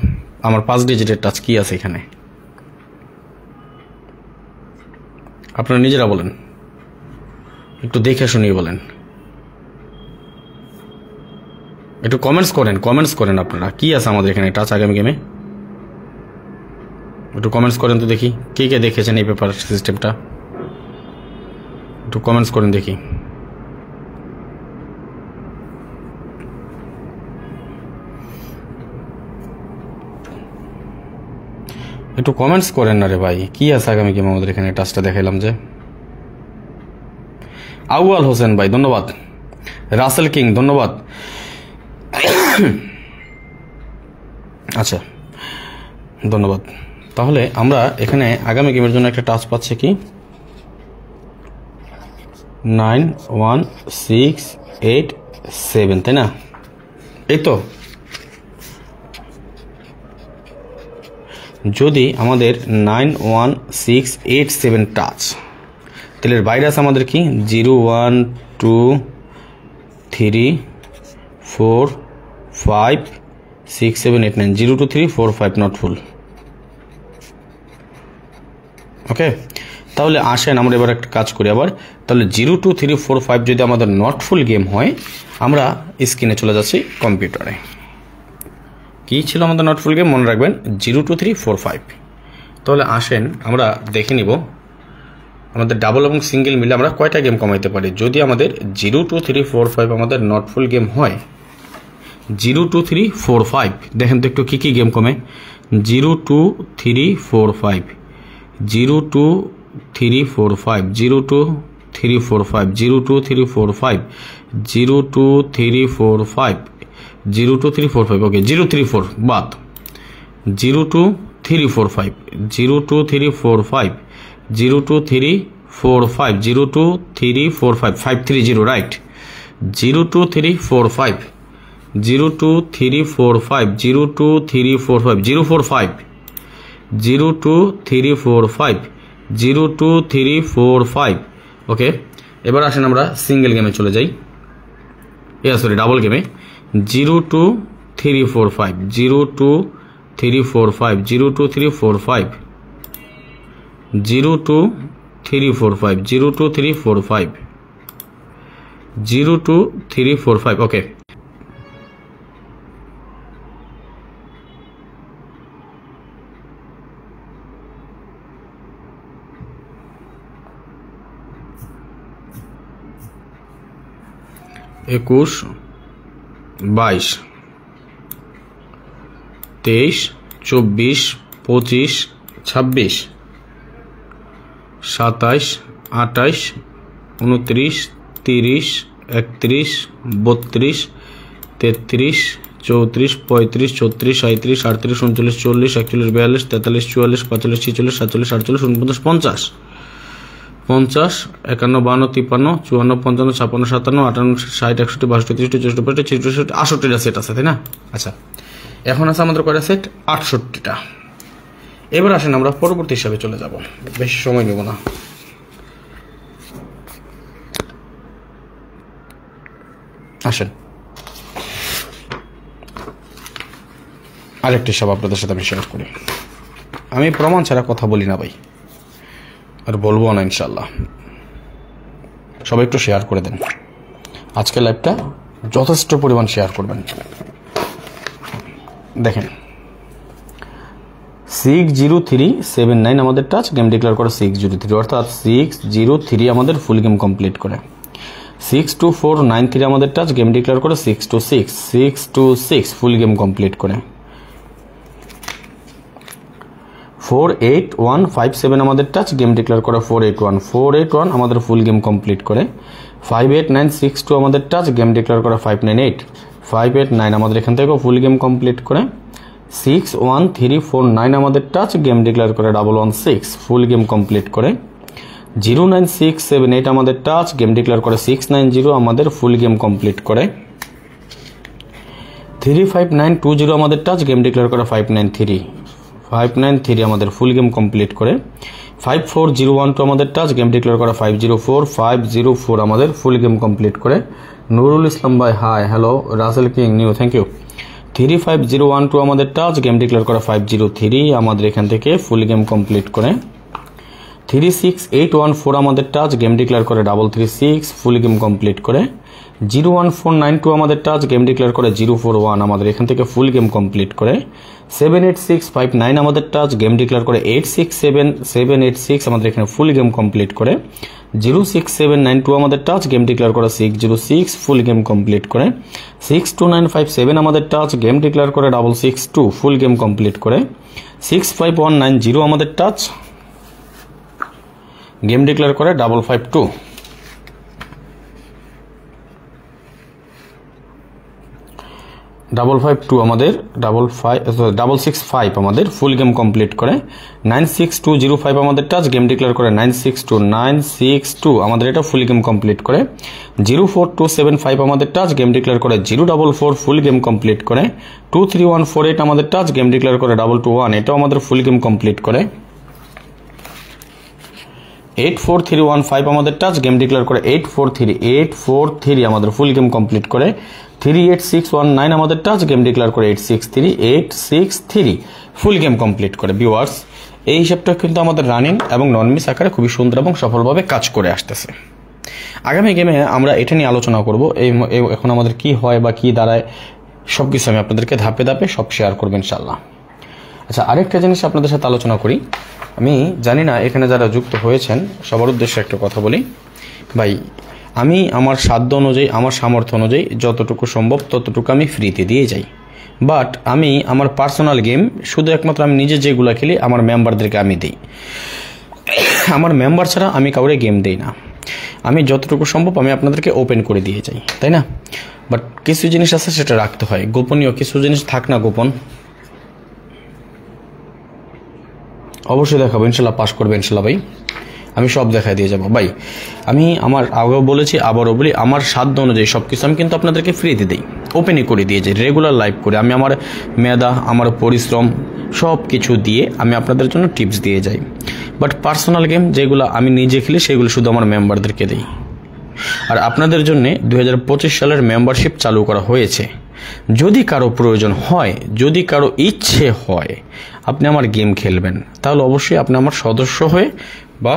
আমার 5 ডিজিটের টাচ কি আছে এখানে, আপনারা নিজেরা বলেন, একটু দেখে শুনিয়ে বলেন, একটু কমেন্টস করেন আপনারা কি আছে আমাদের এখানে টাচ আগামী গেমে, একটু কমেন্টস করেন তো দেখি কে কে দেখেছেন এই পেপার সিস্টেমটা, একটু কমেন্টস করেন দেখি। একটু কমেন্টস করেন না রে ভাই, কি আছে আগামী গেমে আমাদের এখানে টাচটা দেখাইলাম যে। আউয়াল হোসেন ভাই ধন্যবাদ, রাসেল কিং ধন্যবাদ। আচ্ছা ধন্যবাদ। তাহলে আমরা এখানে আগামী গেমের জন্য একটা টাচ পাচ্ছি কি 9167, তাই না? এই তো যদি আমাদের 91687 টাচ, তাহলে বাইরে আছে আমাদের কি 0 1 2 3 4 5 6 7 8 9 0 2 3 4 5 নট ফুল। ওকে, তাহলে আসেন আমরা এবার একটা কাজ করি আবার। তাহলে 0 2 3 4 5 যদি আমাদের নট ফুল গেম হয়, আমরা স্ক্রিনে চলে যাচ্ছি কম্পিউটারে। কি ছিল আমাদের নট ফুল গেম মনে রাখবেন 0 2 3 4 5। তাহলে আসেন আমরা দেখে নিব আমাদের ডাবল এবং সিঙ্গেল মিলে আমরা কয়টা গেম কমাইতে পারি। যদি আমাদের 0 2 3 4 5 আমাদের নট ফুল গেম হয়, 0 2 3 4 5 দেখেন তো একটু কী কী গেম কমে। 0 2 3 4 5 0 2 3 4 5 0 2 3 4 5 0 2 3 4 5 0 2 3 4 5 0 2 3 4 5 ওকে 0 3 4 বাদ 0 2 3 4 5 0 2 3 4 5 0 2 3 4 5 0 2 3 4 5 5 3 0 রাইট 0 2 3 4 5 0 2 3 4 5 0 2 3 4 5 0 4 5 0 2 3 4 5 0 2 3 4 5 ওকে। এবার আসেন আমরা সিঙ্গেল গেমে চলে যাই, সরি ডাবল গেমে। 0 2 3 4 5 0 2 3 4 5 0 2 3 4 5 0 2 3 4 5 0 2 3 4 5 0 2 3 4 5 ওকে। একুশ 22 23 24 25 26 27 28 29 30 31 32 33 34 35 36 37 38 39 40 41 42 43 44 45 46 47 48 49 50 50 51 52 53 54 55 56 57 58 60 61 62 63 64 65 66 সেট আছে তাই না? আচ্ছা এখন আছে আমাদের কয়টা সেট 68টা। এবার আসেন আমরা পরবর্তী হিসাবে চলে যাব, বেশি সময় নেব না। আসেন আরেকটি হিসাব আপনাদের সাথে আমি শেয়ার করি। আমি প্রমাণ ছাড়া কথা বলি না ভাই, আর বলবো না ইনশাল্লাহ। সবাই একটু শেয়ার করে দেন, আজকে লাইভটা যথেষ্ট পরিমাণ শেয়ার করবেন। দেখেন 60379 আমাদের টাচ গেম ডিক্লেয়ার করে 603, অর্থাৎ 603 আমাদের ফুল গেম কমপ্লিট করে। 62493 আমাদের টাচ গেম ডিক্লেয়ার করে 626 ফুল গেম কমপ্লিট করে। 48157 আমাদের টাচ গেম ডিক্লেয়ার করে 481 আমাদের ফুল গেম কমপ্লিট করে। 58962 আমাদের টাচ গেম ডিক্লেয়ার করে 589 আমাদের এখান থেকে ফুল গেম কমপ্লিট করে। 61349 আমাদের টাচ গেম ডিক্লেয়ার করে 116 ফুল গেম কমপ্লিট করে। 09678 আমাদের টাচ গেম ডিক্লেয়ার করে 690 আমাদের ফুল গেম কমপ্লিট করে। 35920 আমাদের টাচ গেম ডিক্লেয়ার করে 593 আমাদের ফুল গেম কমপ্লিট করে। 54012 আমাদের টাচ, গেম ডিক্লেয়ার করা 504 আমাদের ফুল গেম কমপ্লিট করে। নুরুল ইসলাম ভাই hi, hello. Rasel king new, thank you. 35012 আমাদের টাচ, গেম ডিক্লেয়ার করা 503 আমাদের এখান থেকে ফুল গেম কমপ্লিট করে। 36814 আমাদের টাচ, গেম ডিক্লেয়ার করে 336 ফুল গেম কমপ্লিট করে। 01492 আমাদের টাচ, গেম ডিক্লেয়ার করে 041 আমাদের এখান থেকে ফুল গেম কমপ্লিট করে। 78659 আমাদের টাচ, গেম ডিক্লেয়ার করে 867786 আমাদের এখানে ফুল গেম কমপ্লিট করে। 06792 আমাদের টাচ, গেম ডিক্লেয়ার করে 606 ফুল গেম কমপ্লিট করে। 62957 আমাদের টাচ, গেম ডিক্লেয়ার করে 662 ফুল গেম কমপ্লিট করে। 65190 আমাদের টাচ, গেম ডিক্লেয়ার করে 552। 552 আমাদের 665 আমাদের ফুল গেম কমপ্লিট করে। 96205 আমাদের টাচ, গেম ডিক্লেয়ার করে 962 আমাদের এটা ফুল গেম কমপ্লিট করে। 04275 আমাদের টাচ, গেম ডিক্লেয়ার করে 044 ফুল গেম কমপ্লিট করে। 23148 আমাদের টাচ, গেম ডিক্লেয়ার করে 221 এটাও আমাদের ফুল গেম কমপ্লিট করে। 84315 আমাদের টাচ, গেম ডিক্লেয়ার করে 843 আমাদের ফুল গেম কমপ্লিট করে। 38619 আমাদের টাচ, গেম ডিক্লেয়ার করে 863 ফুল গেম কমপ্লিট করে। ভিউয়ার্স, এই হিসাবটা কিন্তু আমাদের রানিং এবং নন মিস আকারে খুবই সুন্দর এবং সফলভাবে কাজ করে আসতেছে। আগামী গেমে আমরা এটা নিয়ে আলোচনা করব, এখন আমাদের কি হয় বা কি দাঁড়ায় সবকিছু আমি আপনাদেরকে ধাপে ধাপে সব শেয়ার করবো ইনশাল্লাহ। আচ্ছা, আরেকটা জিনিস আপনাদের সাথে আলোচনা করি। আমি জানি না এখানে যারা যুক্ত হয়েছেন সবার উদ্দেশ্যে একটা কথা বলি। ভাই, আমি আমার সাধ্য অনুযায়ী, আমার সামর্থ্য অনুযায়ী যতটুকু সম্ভব ততটুকু আমি ফ্রিতে দিয়ে যাই। বাট আমি আমার পার্সোনাল গেম শুধু একমাত্র আমি নিজে যেগুলো খেলি আমার মেম্বারদেরকে আমি দিই। আমার মেম্বার ছাড়া আমি কাউরে গেম দিই না। আমি যতটুকু সম্ভব আমি আপনাদেরকে ওপেন করে দিয়ে যাই, তাই না? বাট কিছু জিনিস আছে সেটা রাখতে হয়, গোপনীয় কিছু জিনিস থাক না গোপন। অবশ্যই দেখাবো ইনশাল্লাহ, পাস করবে ইনশাল্লাহ ভাই, আমি সব দেখাই দিয়ে যাবো ভাই। আমি আমার আগেও বলেছি আবারও বলি, আমার সাধ্য অনুযায়ী সব কিছু আমি কিন্তু আপনাদেরকে ফ্রিতে দিই, ওপেনই করে দিয়ে যাই, রেগুলার লাইভ করে আমি আমার মেধা, আমার পরিশ্রম সব কিছু দিয়ে আমি আপনাদের জন্য টিপস দিয়ে যাই। বাট পার্সোনাল গেম যেগুলো আমি নিজে খেলি সেগুলো শুধু আমার মেম্বারদেরকে দিই। আর আপনাদের জন্য 2025 সালের মেম্বারশিপ চালু করা হয়েছে। যদি কারো প্রয়োজন হয়, যদি কারো ইচ্ছে হয় আপনি আমার গেম খেলবেন, তাহলে অবশ্যই আপনি আমার সদস্য হয়ে বা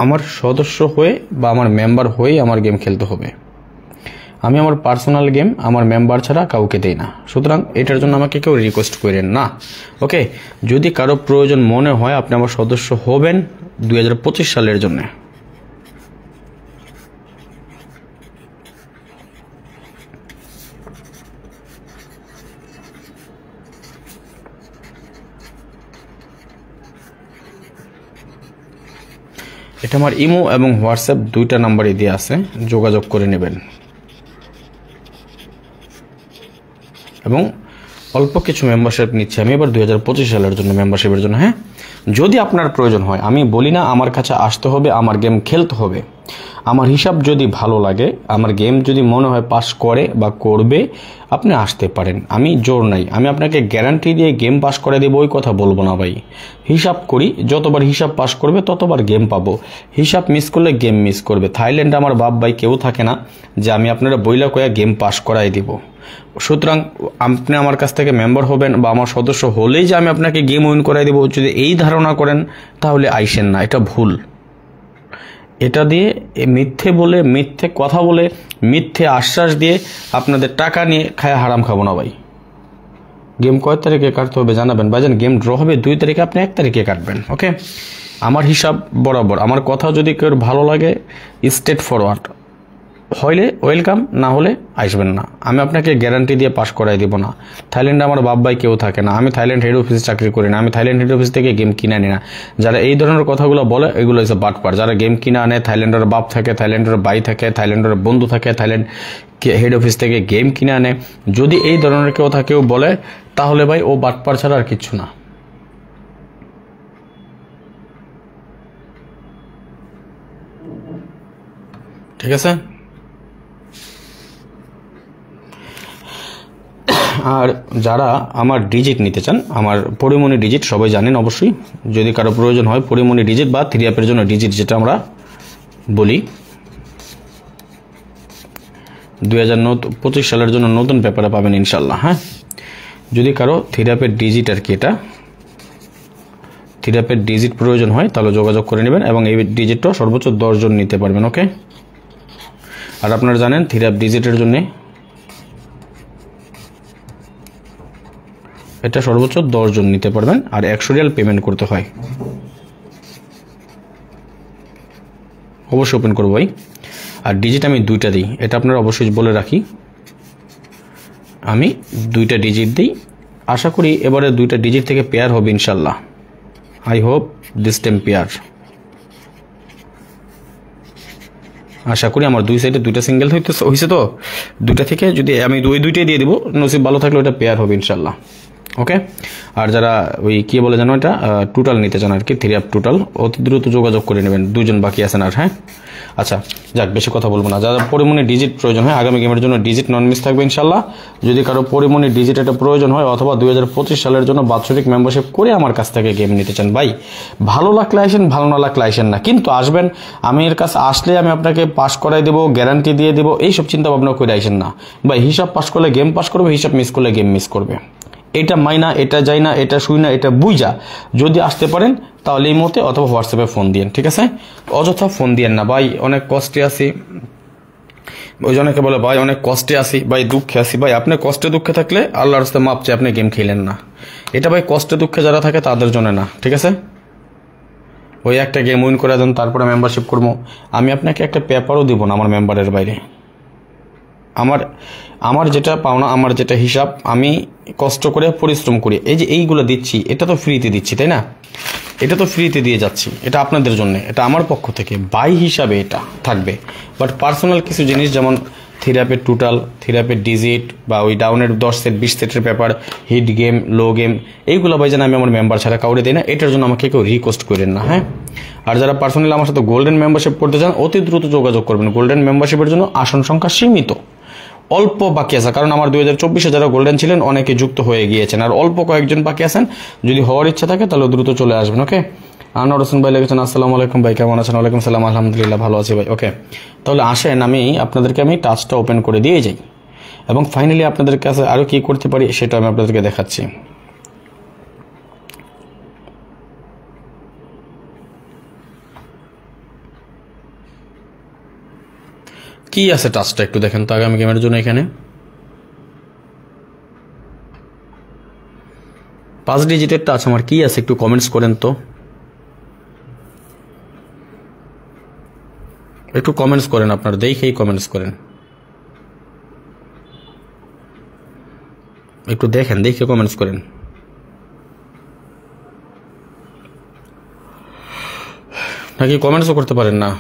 আমার সদস্য হয়ে বা আমার মেম্বার হয়ে আমার গেম খেলতে হবে। আমি আমার পার্সোনাল গেম আমার মেম্বার ছাড়া কাউকে দেই না, সুতরাং এটার জন্য আমাকে কেউ রিকোয়েস্ট করেন না। ওকে, যদি কারো প্রয়োজন মনে হয় আপনি আমার সদস্য হবেন 2025 সালের জন্য। এটা আমার ইমো এবং হোয়াটসঅ্যাপ দুইটা নাম্বারই দেওয়া আছে, যোগাযোগ করে নেবেন। এবং অল্প কিছু মেম্বারশিপ নিচ্ছি আমি এবার 2025 সালের জন্য, মেম্বারশিপের জন্য। হ্যাঁ, যদি আপনার প্রয়োজন হয়, আমি বলি না আমার কাছে আসতে হবে, আমার গেম খেলতে হবে। আমার হিসাব যদি ভালো লাগে, আমার গেম যদি মনে হয় পাস করে বা করবে, আপনি আসতে পারেন, আমি জোর নাই। আমি আপনাকে গ্যারান্টি দিয়ে গেম পাস করে দেবো ওই কথা বলবো না ভাই। হিসাব করি, যতবার হিসাব পাস করবে ততবার গেম পাবো। হিসাব মিস করলে গেম মিস করবে। থাইল্যান্ডে আমার বাপ ভাই কেউ থাকে না যে আমি আপনারা বইলা কয়া গেম পাস করাই দিব। সুতরাং আপনি আমার কাছ থেকে মেম্বার হবেন বা আমার সদস্য হলেই যে আমি আপনাকে গেম উইন করাই দেবো, যদি এই ধারণা করেন তাহলে আইসেন না, এটা ভুল। এটা দিয়ে মিথ্যে বলে, মিথ্যে কথা বলে, মিথ্যে আশ্বাস দিয়ে আপনাদের টাকা নিয়ে খায় হারাম খাবো না ভাই। গেম কয় তারিখে কাটতে হবে জানাবেন ভাইজান, গেম ড্র হবে 2 তারিখে, আপনি 1 তারিখে কাটবেন। ওকে, আমার হিসাব বরাবর, আমার কথা যদি কেউ ভালো লাগে স্ট্রেট ফরওয়ার্ড হইলে ওয়েলকাম, না হলে আসবেন না। আমি আপনাকে গ্যারান্টি দিয়ে পাস করাই দিব না। থাইল্যান্ডে আমার বাপ ভাই কেউ থাকে না, আমি থাইল্যান্ড হেড অফিসে চাকরি করি না, আমি থাইল্যান্ড হেড অফিস থেকে গেম কিনে আনি না। যারা এই ধরনের কথাগুলো বলে এগুলো হচ্ছে বাটপার। যারা গেম কিনে আনে, থাইল্যান্ডের বাপ থাকে, থাইল্যান্ডের ভাই থাকে, থাইল্যান্ডের বন্ধু থাকে, থাইল্যান্ড হেড অফিস থেকে গেম কিনে আনে, যদি এই ধরনের কথা কেউ বলে তাহলে ভাই ও বাটপার ছাড়া আর কিচ্ছু না। ঠিক আছে, আর যারা আমার ডিজিট নিতে চান, আমার পরিমণি ডিজিট সবাই জানেন অবশ্যই, যদি কারো প্রয়োজন হয় পরিমণি ডিজিট বা 3 অ্যাপের জন্য ডিজিট যেটা আমরা বলি, 2025 সালের জন্য নতুন পেপারে পাবেন ইনশাল্লাহ। হ্যাঁ, যদি কারো 3 অ্যাপের ডিজিট আর কি, এটা 3 অ্যাপের ডিজিট প্রয়োজন হয় তাহলে যোগাযোগ করে নেবেন, এবং এই ডিজিটটা সর্বোচ্চ 10 জন নিতে পারবেন। ওকে, আর আপনারা জানেন 3 অ্যাপ ডিজিটের জন্য এটা সর্বোচ্চ 10 জন নিতে পারবেন, আর 100 রিয়াল পেমেন্ট করতে হয়। অবশ্যই ওপেন করবো ভাই। আর ডিজিট আমি 2টা দিই, এটা আপনারা অবশ্যই বলে রাখি, আমি 2টা ডিজিট দিই। আশা করি এবারে 2টা ডিজিট থেকে পেয়ার হবে ইনশাল্লাহ। আই হোপ দিস টাইম পেয়ার। আশা করি আমার 2 সাইডে 2টা সিঙ্গেল হয়েছে, তো 2টা থেকে যদি আমি 2টাই দিয়ে দিব, নসিব ভালো থাকলে ওটা পেয়ার হবে ইনশাল্লাহ। ওকে, আর যারা ওই কি বলে জানো এটা টোটাল নিতে চান আর কি, 3 অ্যাপ টোটাল, অতি দ্রুত যোগাযোগ করে নেবেন, 2 জন বাকি আছেন আর। হ্যাঁ, আচ্ছা যাক, বেশি কথা বলবো না। যারা পরিমণি ডিজিট প্রয়োজন হয় আগামী গেমের জন্য ডিজিট নন মিস থাকবে ইনশাল্লাহ। যদি কারো পরিমণি ডিজিট এটা প্রয়োজন হয় অথবা 2025 সালের জন্য বাৎসরিক মেম্বারশিপ করে আমার কাছ থেকে গেম নিতে চান, ভাই ভালো লাগলে আসেন, ভালো না লাগলে আসেন না, কিন্তু আসবেন। আমি এর কাছে আসলে আমি আপনাকে পাস করাই দেবো, গ্যারান্টি দিয়ে দেবো, এইসব চিন্তা ভাবনা করে আসেন না ভাই। হিসাব পাস করলে গেম পাস করবে, হিসাব মিস করলে গেম মিস করবে। এটা মাইনা, এটা যাই না, এটা শুই না, এটা বুঝা যদি আসতে পারেন তাহলে এই মতে অথবা হোয়াটসঅ্যাপে ফোন দিয়েন, ঠিক আছে? অযথা ফোন দিয়েন না ভাই, অনেক কষ্টে আছি। ওই জনকে বলে ভাই অনেক কষ্টে আছি, ভাই দুঃখে আছি। ভাই আপনি কষ্টে দুঃখে থাকলে আল্লাহর রাস্তায় মাপ চেয়ে আপনি গেম খেলেন না। এটা ভাই কষ্টে দুঃখে যারা থাকে তাদের জন্য না, ঠিক আছে? ওই একটা গেম উইন করে দেন তারপরে মেম্বারশিপ করবো। আমি আপনাকে একটা পেপারও দিব না আমার মেম্বারের বাইরে। আমার যেটা পাওনা, আমার যেটা হিসাব, আমি কষ্ট করে পরিশ্রম করি, এই যে এইগুলো দিচ্ছি, এটা তো ফ্রিতে দিচ্ছি, তাই না? এটা তো ফ্রিতে দিয়ে যাচ্ছি, এটা আপনাদের জন্য, এটা আমার পক্ষ থেকে বাই হিসাবে এটা থাকবে। বাট পার্সোনাল কিছু জিনিস যেমন থিরাপের টোটাল, থিরাপের ডিজিট বা ওই ডাউনের 10 সেট 20 সেটের পেপার, হিট গেম, লো গেম, এইগুলো ভাই যেন আমি আমার মেম্বার ছাড়া কাউরে দিই না, এটার জন্য আমাকে কেউ রিকোয়েস্ট করেন না। হ্যাঁ, আর যারা পার্সোনালি আমার সাথে গোল্ডেন মেম্বারশিপ করতে চান অতি দ্রুত যোগাযোগ করবেন। গোল্ডেন মেম্বারশিপের জন্য আসন সংখ্যা সীমিত, অল্প বাকি আছে, কারণ আমার 2024-এ যারা গোল্ডেন ছিলেন অনেকে যুক্ত হয়ে গিয়েছেন, আর অল্প কয়েকজন বাকি আছেন। যদি হওয়ার ইচ্ছা থাকে তাহলে দ্রুত চলে আসবেন। ওকে, আনোয়ার হোসেন ভাই লিখেছেন আসসালামু আলাইকুম ভাই, কেমন আছেন? ওয়ালাইকুম সালাম, আলহামদুলিল্লাহ ভালো আছি ভাই। ওকে, তাহলে আসেন আপনাদেরকে আমি টাচটা ওপেন করে দিয়ে যাই, এবং ফাইনালি আপনাদের কাছে আরও কি করতে পারি সেটা আমি আপনাদেরকে দেখাচ্ছি। কি আছে টাচটা একটু দেখেন তো আগামী গেমের জন্য। এখানে 5 ডিজিটের টাচ আমার কি আছে একটু কমেন্টস করেন তো, একটু কমেন্টস করেন, আপনারা দেখেই কমেন্টস করেন, একটু দেখেন, দেখে কমেন্টস করেন। নাকি কমেন্টসও করতে পারেন না?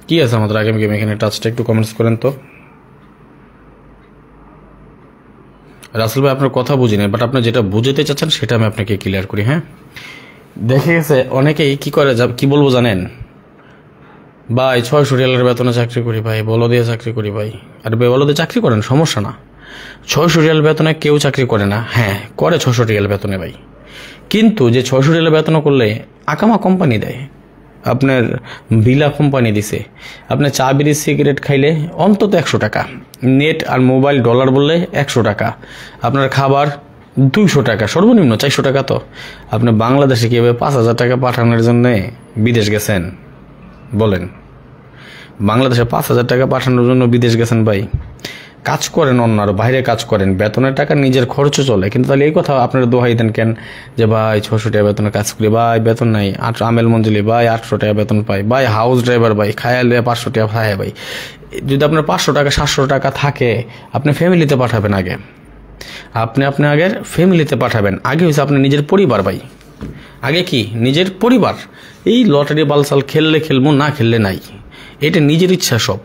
কি আছে আমাদের আগামী গেম এখানে টাচটা একটু কমেন্টস করেন তো। রাসেল ভাই আপনার কথা বুঝি নাই, বাট আপনি যেটা বুঝতে চাচ্ছেন সেটা আমি আপনাকে ক্লিয়ার করি। হ্যাঁ, দেখে গেছে অনেকেই কি করে, কি বলবো জানেন ভাই, 600 রিয়ালের বেতনে চাকরি করি ভাই, বলো দিয়ে চাকরি করি ভাই। আর বলো দিয়ে চাকরি করেন, সমস্যা না, 600 রিয়াল বেতনে কেউ চাকরি করে না। হ্যাঁ করে 600 রিয়াল বেতনে ভাই, কিন্তু যে 600 রিয়াল বেতন করলে আকামা কোম্পানি দেয়, আপনার বিলা কোম্পানি দিছে, আপনার চা বিড়ি সিগারেট খাইলে অন্তত 100 টাকা, নেট আর মোবাইল ডলার বললে 100 টাকা, আপনার খাবার 200 টাকা, সর্বনিম্ন 400 টাকা। তো আপনি বাংলাদেশে কীভাবে 5000 টাকা পাঠানোর জন্য বিদেশ গেছেন বলেন? বাংলাদেশে 5000 টাকা পাঠানোর জন্য বিদেশ গেছেন ভাই? কাজ করেন অন্যার বাইরে কাজ করেন, বেতনের টাকা নিজের খরচ চলে, কিন্তু তাহলে এই কথা আপনারা দোহাই দেন কেন যে ভাই 600 টাকা বেতনে কাজ করি ভাই, বেতন নাই। আমেল মঞ্জুলি ভাই 800 টাকা বেতন পাই ভাই, হাউস ড্রাইভার ভাই, খায়ালে 500 টাকা খায় ভাই। যদি আপনার 500 টাকা 700 টাকা থাকে আপনি ফ্যামিলিতে পাঠাবেন আগে, আপনি আগের ফ্যামিলিতে পাঠাবেন। আগে হয়েছে আপনি নিজের পরিবার ভাই, আগে কি নিজের পরিবার। এই লটারি বালসাল খেললে খেলবো, না খেললে নাই, এটা নিজের ইচ্ছা সব।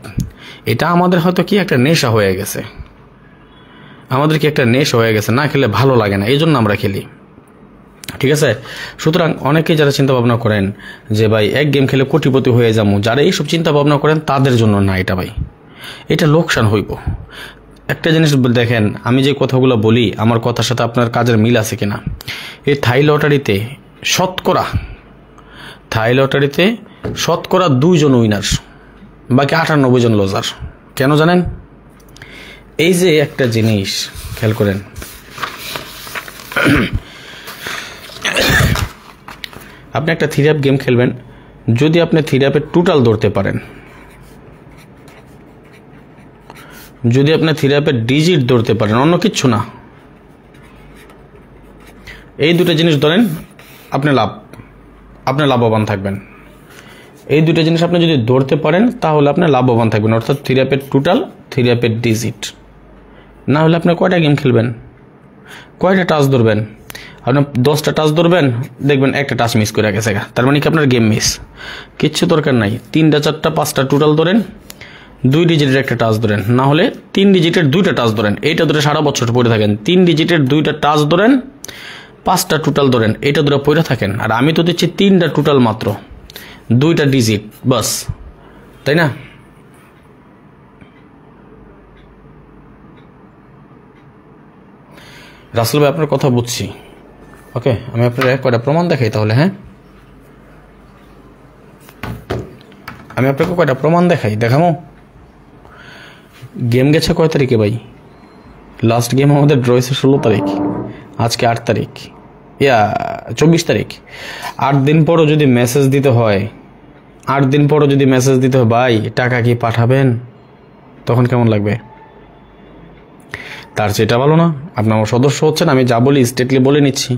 এটা আমাদের হয়তো কি একটা নেশা হয়ে গেছে, আমাদের কি একটা নেশ হয়ে গেছে, না খেলে ভালো লাগে না, এই জন্য আমরা খেলি। ঠিক আছে, সুতরাং অনেকেই যারা চিন্তা ভাবনা করেন যে ভাই এক গেম খেলে কোটিপতি হয়ে যাবো, যারা এইসব চিন্তা ভাবনা করেন তাদের জন্য না এটা ভাই, এটা লোকসান হইব। একটা জিনিস দেখেন, আমি যে কথাগুলো বলি আমার কথার সাথে আপনার কাজের মিল আছে কিনা। এই থাই লটারিতে শতকরা 2 জন উইনার, বাকি 98 জন লজার। কেন জানেন? এই যে একটা জিনিস খেয়াল করেন, আপনি একটা থ্রি আপ গেম খেলবেন, যদি আপনি থ্রি আপের টোটাল ধরতে পারেন, যদি আপনি থ্রি আপের ডিজিট ধরতে পারেন, অন্য কিচ্ছু না, এই দুটো জিনিস ধরেন, আপনি লাভবান থাকবেন। এই দুটো জিনিস আপনি যদি ধরতে পারেন তাহলে আপনি লাভবান থাকবেন, অর্থাৎ থ্রি আপের টোটাল, থ্রি আপের ডিজিট। না হলে আপনি কয়টা গেম খেলবেন, কয়টা টাচ ধরবেন? আপনি 10টা টাচ ধরবেন, দেখবেন একটা টাচ মিস করে গেছে, তার মানে কি আপনার গেম মিস। কিচ্ছু দরকার নাই, 3টা 4টা 5টা টোটাল ধরেন, 2 ডিজিটের একটা টাচ ধরেন, না হলে 3 ডিজিটের 2টা টাচ ধরেন, এইটা ধরে সারা বছর পড়ে থাকেন। 3 ডিজিটের 2টা টাচ ধরেন, 5টা টোটাল ধরেন, এইটা ধরে পড়ে থাকেন। আর আমি তো দিচ্ছি 3টা টোটাল মাত্র, 2টা ডিজিট বাস, তাই না? রাসেল ভাই আপনার কথা বুঝছি, ওকে, আমি আপনার কয়টা প্রমাণ দেখাই তাহলে। হ্যাঁ, আমি আপনাকে কয়টা প্রমাণ দেখাবো। গেম গেছে কয় তারিখে ভাই? লাস্ট গেম আমাদের ড্র হয়েছে 16 তারিখ, আজকে 8 তারিখ, 24 তারিখ। 8 দিন পরও যদি মেসেজ দিতে হয়, 8 দিন পরও যদি মেসেজ দিতে হয়, ভাই টাকা কি পাঠাবেন? তখন কেমন লাগবে? তার সেটা ভালো না, আপনি আমার সদস্য হচ্ছেন, আমি যা বলি স্ট্রেটলি বলে নিচ্ছি।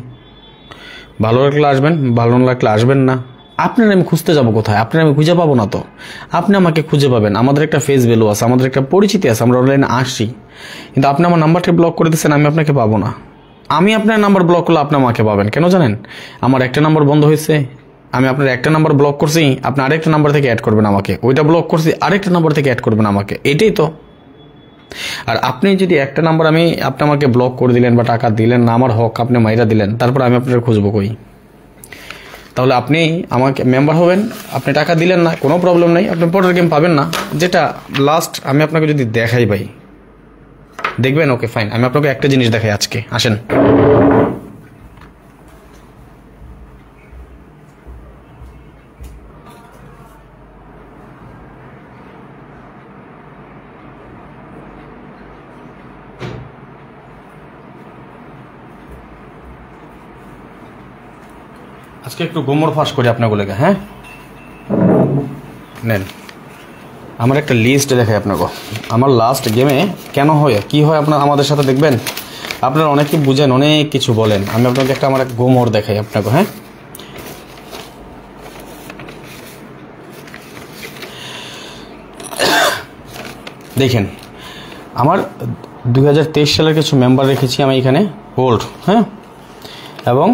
ভালো লাগলে আসবেন, ভালো না লাগলে আসবেন না। আপনার আমি খুঁজতে যাবো কোথায়? আপনার আমি খুঁজে পাবো না তো, আপনি আমাকে খুঁজে পাবেন। আমাদের একটা ফেস ভ্যালু আছে, আমাদের একটা পরিচিতি আছে, আমরা অনলাইনে আসি। কিন্তু আপনি আমার নাম্বারটা ব্লক করে দিচ্ছেন, আমি আপনাকে পাবো না। আমি আপনার নাম্বার ব্লক করলে আপনি আমাকে পাবেন। কেন জানেন? আমার একটা নাম্বার বন্ধ হয়েছে, আমি আপনার একটা নাম্বার ব্লক করছি, আপনি আরেকটা নাম্বার থেকে অ্যাড করবেন আমাকে, ওইটা ব্লক করছি, আরেকটা নাম্বার থেকে অ্যাড করবেন আমাকে, এটাই তো। আর আপনি যদি একটা নাম্বার আপনি আমাকে ব্লক করে দিলেন বা টাকা দিলেন না, আমার হক আপনি মাইরা দিলেন, তারপর আমি আপনার খুঁজবো কই? তাহলে আপনি আমাকে মেম্বার হবেন, আপনি টাকা দিলেন না, কোনো প্রবলেম নেই, আপনি পরের গেম পাবেন না। যেটা লাস্ট আমি আপনাকে যদি দেখাই ভাই, দেখবেন, ওকে ফাইন, আমি আপনাকে একটা জিনিস দেখাই আজকে, আসেন। আজকে একটু গোমর ফাঁস করি আপনাগুলোকে। হ্যাঁ, নেন, আমার একটা লিস্ট দেখাই আপনাকে। আমার লাস্ট গেমে কেন হয়, কি হয় আপনার আমাদের সাথে দেখবেন। আপনারা অনেকে বুঝেন, অনেক কিছু বলেন, আমি আপনাকে আমার এক গোমর দেখাই আপনাকে। হ্যাঁ, দেখেন, আমার 2023 সালের কিছু মেম্বার রেখেছি আমি এখানে হোল্ড। হ্যাঁ, এবং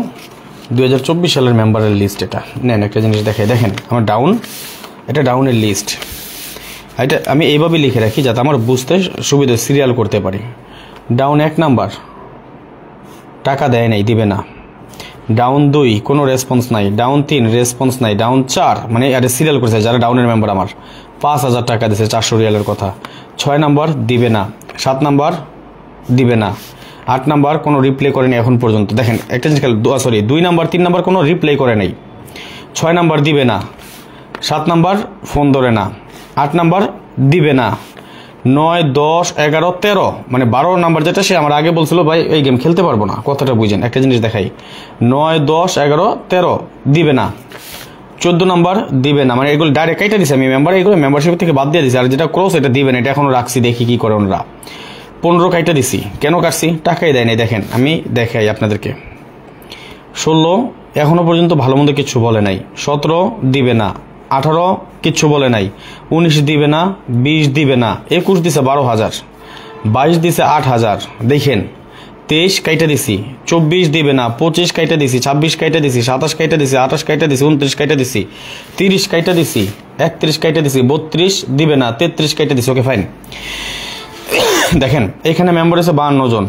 2024 সালের মেম্বারের লিস্ট এটা। নেন, একটা জিনিস দেখাই, দেখেন আমার এটা ডাউনের লিস্ট। এটা আমি এইভাবে লিখে রাখি যাতে আমার বুঝতে সুবিধা, সিরিয়াল করতে পারি। ডাউন 1 নাম্বার, টাকা দেয় নাই, দিবে না। ডাউন 2, কোনো রেসপন্স নাই। ডাউন 3, রেসপন্স নাই। ডাউন 4, মানে আরে সিরিয়াল করছে যারা ডাউনের মেম্বার, আমার 5000 টাকা দিয়েছে, 400 রিয়ালের কথা। 6 নাম্বার দিবে না। 7 নাম্বার দিবে না। 8 নাম্বার কোনো রিপ্লে করেনি এখন পর্যন্ত। দেখেন একটা জিনিস, 2 নাম্বার 3 নাম্বার কোনো রিপ্লে করে নাই। 6 নাম্বার দিবে না। 7 নাম্বার ফোন ধরে না। 8 নাম্বার দিবে না। 9, 10, 11, 13, মানে 12 নাম্বার যেটা, সে আমার আগে বলছিল ভাই এই গেম খেলতে পারবো না, কথাটা বুঝেন। একটা জিনিস দেখাই, 9, 10, 11, 13 দিবে না। 14 নাম্বার দিবে না, মানে এগুলো ডাইরেক্ট কাইটা দিছে আমি মেম্বার, এগুলো মেম্বারশিপ থেকে বাদ দিয়ে দিছি। আর যেটা ক্রস এটা দিবে না, এটা এখনো রাখছি, দেখি কি করে ওনারা। 15 কাইটা দিছি, কেন কাটছি? টাকাই দেয় নাই। দেখেন আমি দেখাই আপনাদেরকে। 16 এখনো পর্যন্ত ভালো মন্দ কিছু বলে নাই। 17 দিবে না। 18 কিচ্ছু বলে নাই। 19 দিবে না। 20 দিবে না। 21 দিছে 12,000। 22 দিছে 8,000। দেখেন 23 কাইটা দিছি। 24 দিবে না। 25 কাইটা দিছি। 26 কাইটা দিছি। 27 কাইটা দিছি। 28 কাইটা দিছি। 29 কাইটা দিছি। 30 কাইটা দিছি। 31 কাইটা দিছি। 32 দিবে না। 33 কাইটা দিছি। Okay fine. দেখেন এখানে মেম্বার হয়েছে 52 জন,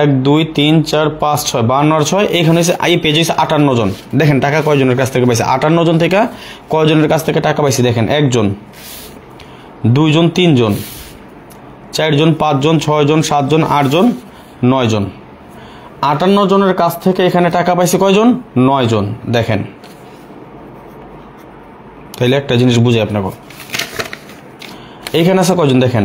1 2 3 4 5 6, 52 আর 6, এইখানে হচ্ছে এই পেজে হচ্ছে 58 জন। দেখেন টাকা কয়জনের কাছ থেকে পাইছে? 58 জন থেকে কয়জনের কাছ থেকে টাকা পাইছি? দেখেন 1 জন, 2 জন, 3 জন, 4 জন, 5 জন, 6 জন, 7 জন, 8 জন, 9 জন। 58 জনের কাছ থেকে এখানে টাকা পাইছে কয়জন? 9 জন। দেখেন তাহলে একটা জিনিস বুঝে আপনাকে, এইখানে আছে কয়জন? দেখেন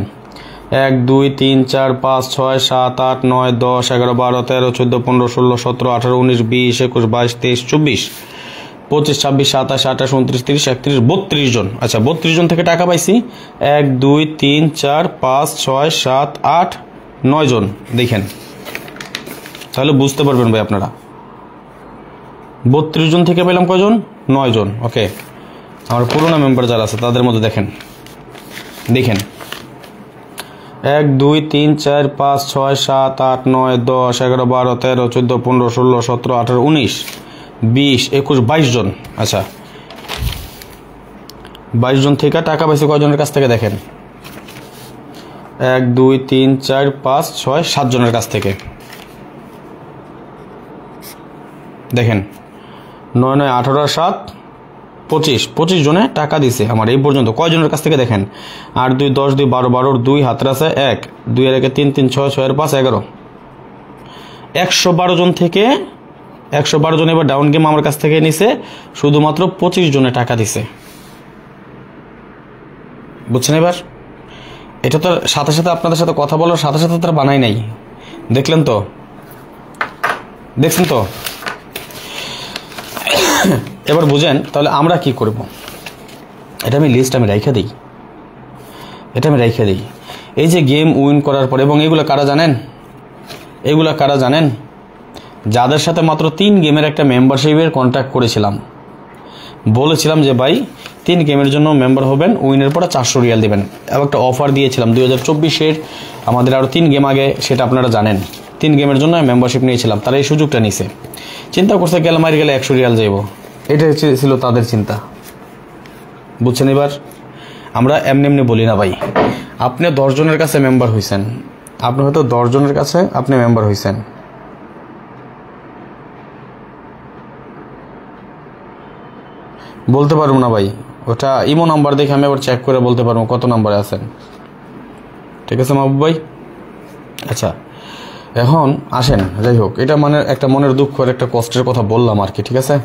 1 2 3 4 5 6 7 8 9 10 11 12 13 14 15 16 17 18 19 20 21 22 23 24 25 26 27 28 29 30 31 32 জন। আচ্ছা 32 জন থেকে টাকা পাইছি 1 2 3 4 5 6 7 8 9 জন। দেখেন তাহলে বুঝতে পারবেন ভাই আপনারা, 32 জন থেকে পেলাম কয়জন? 9 জন। ওকে, আমার পুরোনো মেম্বার যারা আছে তাদের মধ্যে দেখেন 1 2 3 4 5 6 7 8 9 10 11 12 13 14 15 16 17 18 19 20 21 22 জন। আচ্ছা 22 জন থেকে টাকা পাইছে কয়জনের কাছ থেকে? দেখেন 1 2 3 4 5 6 7 জনের কাছ থেকে। দেখেন 9 9 18 আর 7 25 জনে টাকা দিছে আমার এই পর্যন্ত। কয়জনের কাছ থেকে? দেখেন 8 2 10 2 12 12 2 হাতের আছে 1 2 এর 1 3 3 6 6 এর 5 11 112 জন থেকে 112 জন এবার ডাউন গেম আমার কাছ থেকে নিছে, শুধুমাত্র 25 জনে টাকা দিছে। বুঝছেন এবার? এটা তো সাথে সাথে আপনাদের সাথে কথা বলার সাথে সাথে তারা বানাই নাই, দেখলেন তো? দেখছেন তো? এবার বুঝেন তাহলে আমরা কি করব। এটা আমি লিস্ট আমি রাইখা দিই, এই যে গেম উইন করার পর, এবং এগুলো কারা জানেন? যাদের সাথে মাত্র 3 গেমের একটা মেম্বারশিপের কন্ট্যাক্ট করেছিলাম, বলেছিলাম যে ভাই 3 গেমের জন্য মেম্বার হবেন, উইনের পরে 400 রিয়াল দিবেন, এবং একটা অফার দিয়েছিলাম 2024-এর, আমাদের আরও 3 গেম আগে, সেটা আপনারা জানেন। 3 গেমের জন্য মেম্বারশিপ নিয়েছিলাম, তারা এই সুযোগটা নিছে, চিন্তা করছে গেলে মারি গেলে 100 রিয়াল যাইব, এটা ছিল তাদের চিন্তা। বুঝছেন? এবার আমরা এমনি বলি না ভাই, আপনি 10 জনের কাছে মেম্বার হয়েছেন, আপনি হয়তো 10 জনের কাছে আপনি মেম্বার হয়েছেন, বলতে পারবো না ভাই, ওটা ইমো নাম্বার দেখে আমি আবার চেক করে বলতে পারবো কত নাম্বারে আছেন। ঠিক আছে মাহবুব ভাই? আচ্ছা এখন আসেন, যাই হোক, এটা মানে একটা মনের দুঃখ আর একটা কষ্টের কথা বললাম আর কি, ঠিক আছে?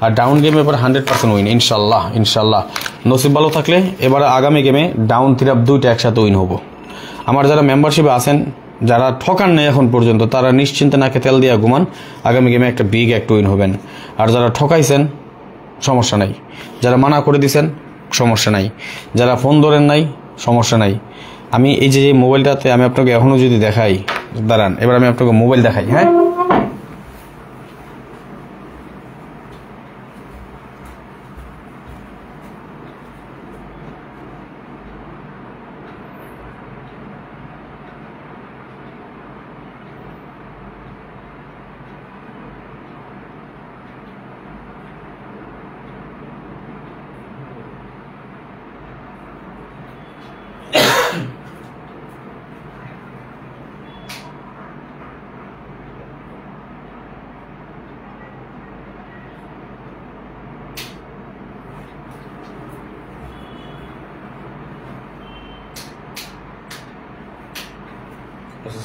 আর ডাউন গেমে এবার 100% উইন ইনশাল্লাহ। নসিব ভালো থাকলে এবার আগামী গেমে ডাউন থিরাপ 2টা একসাথে উইন হবো। আমার যারা মেম্বারশিপে আছেন, যারা ঠকান নেই এখন পর্যন্ত, তারা নিশ্চিন্তে নাকে তেল দিয়া ঘুমান, আগামী গেমে একটা বিগ একটা উইন হবেন। আর যারা ঠকাইছেন সমস্যা নাই, যারা মানা করে দিছেন সমস্যা নাই, যারা ফোন ধরেন নাই সমস্যা নাই। আমি এই যে মোবাইলটাতে আমি আপনাকে এখনও যদি দেখাই, দাঁড়ান এবার আমি আপনাকে মোবাইল দেখাই। হ্যাঁ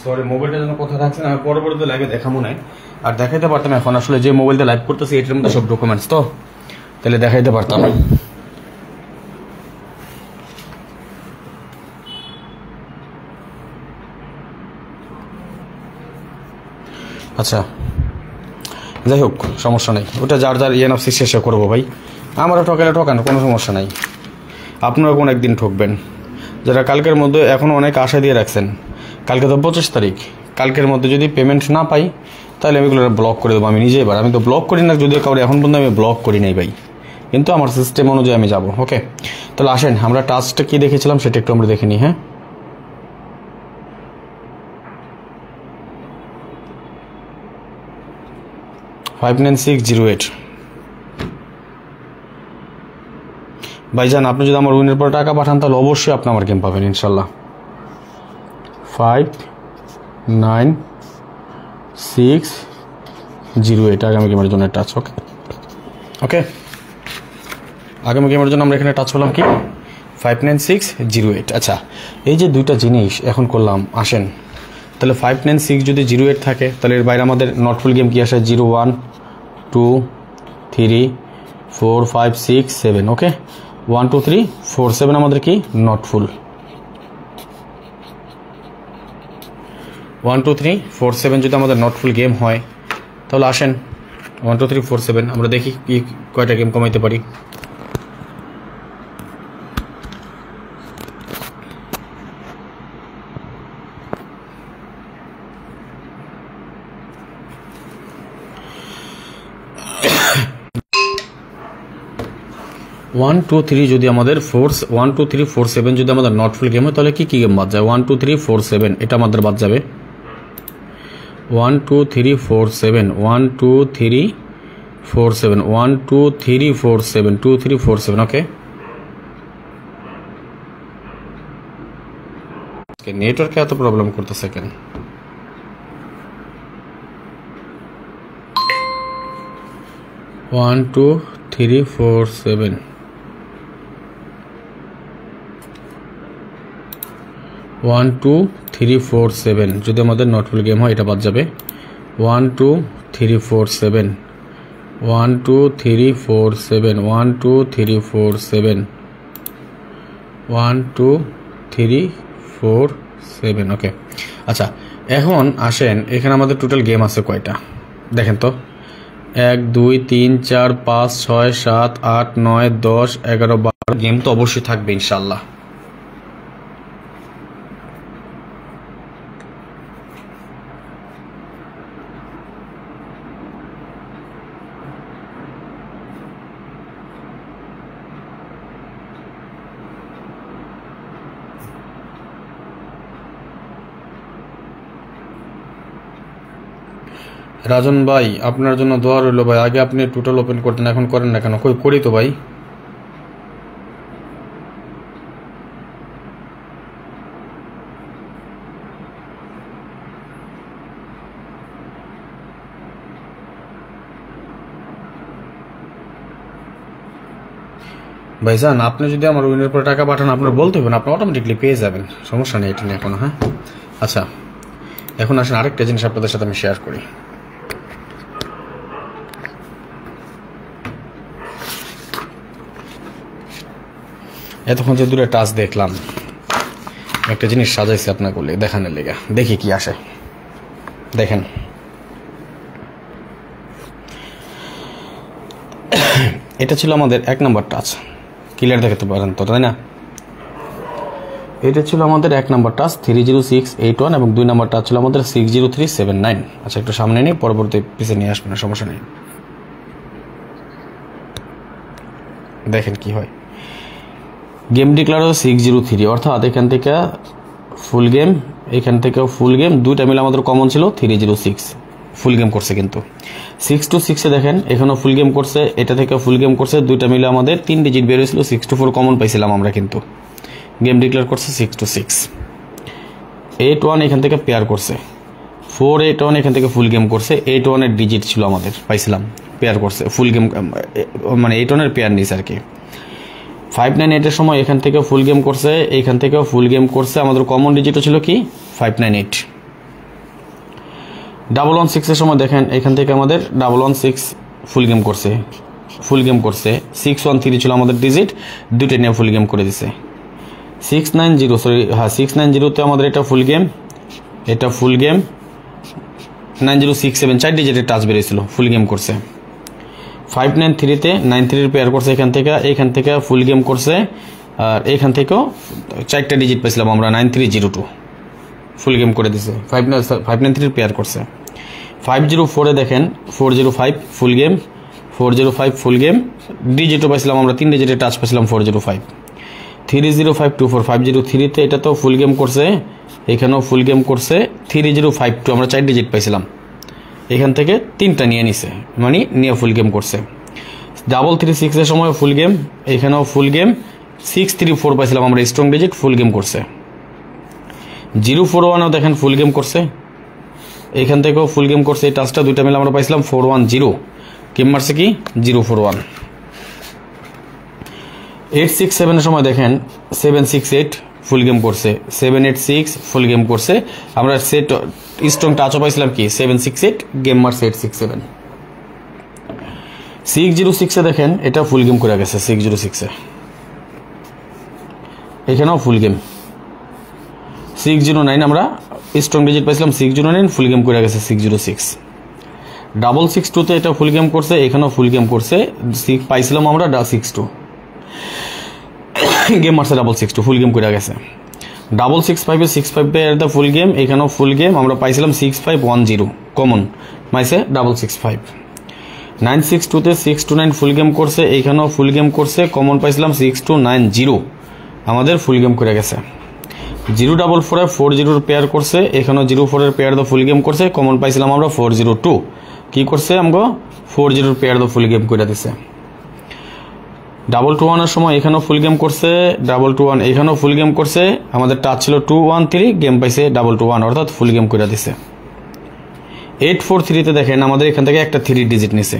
সরি, মোবাইলটা যেন কোথায় রাখছেন আমি পরবর্তীতে লাইভে দেখাবো না, আর দেখাইতে পারতাম এখন, আসলে যে মোবাইলটা লাইভ করতেছি এটার মধ্যে সব ডকুমেন্টস, তো তাহলে দেখাইতে পারতাম। আচ্ছা যাই হোক, সমস্যা নেই, ওটা যার যার ENFC শেষে করবো ভাই। আমারও ঠকালে ঠকান, কোনো সমস্যা নাই, আপনারা কোন একদিন ঠকবেন। যারা কালকের মধ্যে এখনও অনেক আশা দিয়ে রাখছেন, কালকে তো 25 তারিখ, কালকের মধ্যে যদি পেমেন্ট না পাই তাহলে আমি এগুলো ব্লক করে দেবো। আমি নিজে এবার, আমি তো ব্লক করি না, যদিও কাউরে এখন পর্যন্ত আমি ব্লক করি নাই ভাই, কিন্তু আমার সিস্টেম অনুযায়ী আমি যাব। ওকে, তাহলে আসেন আমরা টাস্কটা কি দেখেছিলাম সেটা একটু আমরা দেখে নিই। হ্যাঁ 59608 ভাইজান, আপনি যদি আমার উইনের পর টাকা পাঠান তাহলে অবশ্যই আপনি আমার গেম পাবেন ইনশাল্লাহ। 5968 আগামী গেমের জন্য টাচ। ওকে ওকে, আগামী গেমের জন্য আমরা এখানে টাচ করলাম কি 59608। আচ্ছা, এই যে দুইটা জিনিস এখন করলাম, আসেন তাহলে 596 যদি 08 থাকে তাহলে এর বাইরে আমাদের নট ফুল গেম কি আসে 0 1 2 3 4 5 6 7। ওকে, 1 2 3 4 7 আমাদের কি নট ফুল। 1 2 3 4 7 যদি আমাদের নট ফুল গেম হয় তাহলে আসেন 1 2 3 4 7 আমরা দেখি কি কয়টা গেম কমাইতে পারি। ওয়ান টু থ্রি যদি আমাদের 1 2 3 4 7 যদি আমাদের নট ফুল গেম হয় তাহলে কি কি গেম বাদ যায়? 1 2 3 4 7 এটা আমাদের বাদ যাবে। 1 2 3 4 7 1 2 3 4 7 1 2 3 4 7 2 3 4 7। ওকে, নেটওয়ার্কে এত প্রবলেম করতেছে কেন? One two three four seven 1 2 3 4 7 যদি আমাদের নট ফুল গেম হয় এটা বাদ যাবে। 1 2 3 4 7 1 2 3 4 7 1 2 3 4 7 1 2 3 4 7। ওকে, আচ্ছা এখন আসেন এখানে আমাদের টোটাল গেম আছে কয়টা দেখেন তো। 1 2 3 4 5 6 7 8 9 10 11 12 গেম তো অবশ্যই থাকবে ইনশাল্লাহ। রাজন ভাই আপনার জন্য দোয়া রইল ভাই, আগে আপনি টোটাল ওপেন করতেন এখন করেন না কেন? করি তো ভাই। ভাইজান আপনি যদি আমার উইনের পরে টাকা পাঠান আপনার বলতে হবে না, আপনি অটোমেটিকলি পেয়ে যাবেন, সমস্যা নেই এটা নিয়ে এখনো। হ্যাঁ আচ্ছা, এখন আসেন আরেকটা জিনিস আপনাদের সাথে আমি শেয়ার করি। এতক্ষণ যে দূরে টাচ দেখলাম, একটা জিনিস সাজাইছে আপনার বলে দেখানোর লেগে, দেখি কি আসে। দেখেন এটা ছিল আমাদের 1 নম্বর টাচ, ক্লিয়ার দেখাতে পারেন তো তাই না? এটা ছিল আমাদের 1 নম্বর টাচ 30681 এবং 2 নম্বর টাচ ছিল আমাদের 60379। আচ্ছা একটু সামনে নিয়ে পরবর্তী পিছে নিয়ে আসবেন, সমস্যা নেই। দেখেন কি হয়। গেম ডিক্লার 603 অর্থাৎ এখান থেকে ফুল গেম, এখান থেকেও ফুল গেম, দুইটা মিলে আমাদের কমন ছিল 306 ফুল গেম করছে। কিন্তু 6 to 6 এ দেখেন এখানেও ফুল গেম করছে, এটা থেকে ফুল গেম করছে, দুইটা মিলে আমাদের 3 ডিজিট বের হয়েছিল, 6 to 4 কমন পাইছিলাম আমরা। কিন্তু গেম ডিক্লেয়ার করছে 6 to 6। 8-1 এখান থেকে পেয়ার করছে, 4-8-1 এখান থেকে ফুল গেম করছে, 8-1 এর ডিজিট ছিল আমাদের পাইছিলাম, পেয়ার করছে ফুল গেম, মানে 8-1 এর পেয়ার নিয়েছে আর কি। 598 এর সময় এখান থেকে ফুল গেম করছে, এইখান থেকেও ফুল গেম করছে, আমাদের কমন ডিজিটও ছিল কি 598। 116 এর সময় দেখেন এখান থেকে আমাদের 116 ফুল গেম করছে, 613 ছিল আমাদের ডিজিট, দুইটা নিয়ে ফুল গেম করে দিছে। 690 সরি হ্যাঁ 690 আমাদের এটা ফুল গেম, এটা ফুল গেম। 9067 4 ডিজিটের টাচ বেরিয়েছিল, ফুল গেম করছে। 593 93 পেয়ার করছে, এখান থেকে ফুল গেম করছে, আর এখান থেকেও 4টা ডিজিট পেয়েছিলাম আমরা 9302 ফুল গেম করে দিছে। 593 পেয়ার করছে। 504 এ দেখেন 405 ফুল গেম, 405 ফুল গেম, ডিজিটও পাইছিলাম আমরা 3 ডিজিটের টাচ পাইছিলাম 405। 30524 503 তে এটা তো ফুল গেম করছে, এখানেও ফুল গেম করছে, 3052 আমরা 4 ডিজিট পাইছিলাম, এখান থেকে 3টা নিয়ে নিছে, মানে নিয়ে ফুল গেম করছে। 336 এর সময় ফুল গেম, এখানেও ফুল গেম, 634 পাইছিলাম আমরা স্ট্রং ডিজিট, ফুল গেম করছে। 041ও দেখেন ফুল গেম করছে, এখান থেকেও ফুল গেম করছে। এই টাচটা দুইটা মিলে আমরা পাইছিলাম 410, গেম মারছে কি 041। 867 এর সময় দেখেন 768 ফুল গেম করছে, 786 ফুল গেম করছে। আমরা সেট স্ট্রং টাচও পাইছিলাম কি 768, গেম মারছে 867। 606 এ দেখেন এটা ফুল গেম করে গেছে 606 এ, এখানেও ফুল গেম। 609 আমরা স্ট্রং ডিজিট পাইছিলাম 609, ফুল গেম করে গেছে 606। 662 তে এটা ফুল গেম করছে, এখানেও ফুল গেম করছে, পাইছিলাম আমরা 62, গেম মারছে 662, ফুল গেম করে গেছে। 665 এ 65 এর ফুল গেম, এখানেও ফুল গেম, আমরা পাইছিলাম 6510 কমন, মাইছে 665। 962 তে 629 ফুল গেম করছে, এখানেও ফুল গেম করছে, কমন পাইছিলাম 6290, আমাদের ফুল গেম করে গেছে। 044 এ 40 পেয়ার করছে, এখানেও 04 এর পেয়ার ফুল গেম করছে, কমন পাইছিলাম আমরা 402, কি করছে আমগো 40 পেয়ার ফুল গেম করে দিছে। 221 এর সময় এখানেও ফুল গেম করছে, 221 এখানেও ফুল গেম করছে, আমাদের টাচ ছিল 213, গেম পাইছে 221, অর্থাৎ ফুল গেম করে দিছে। 843 তে দেখেন আমাদের এখান থেকে একটা 3 ডিজিট নিছে,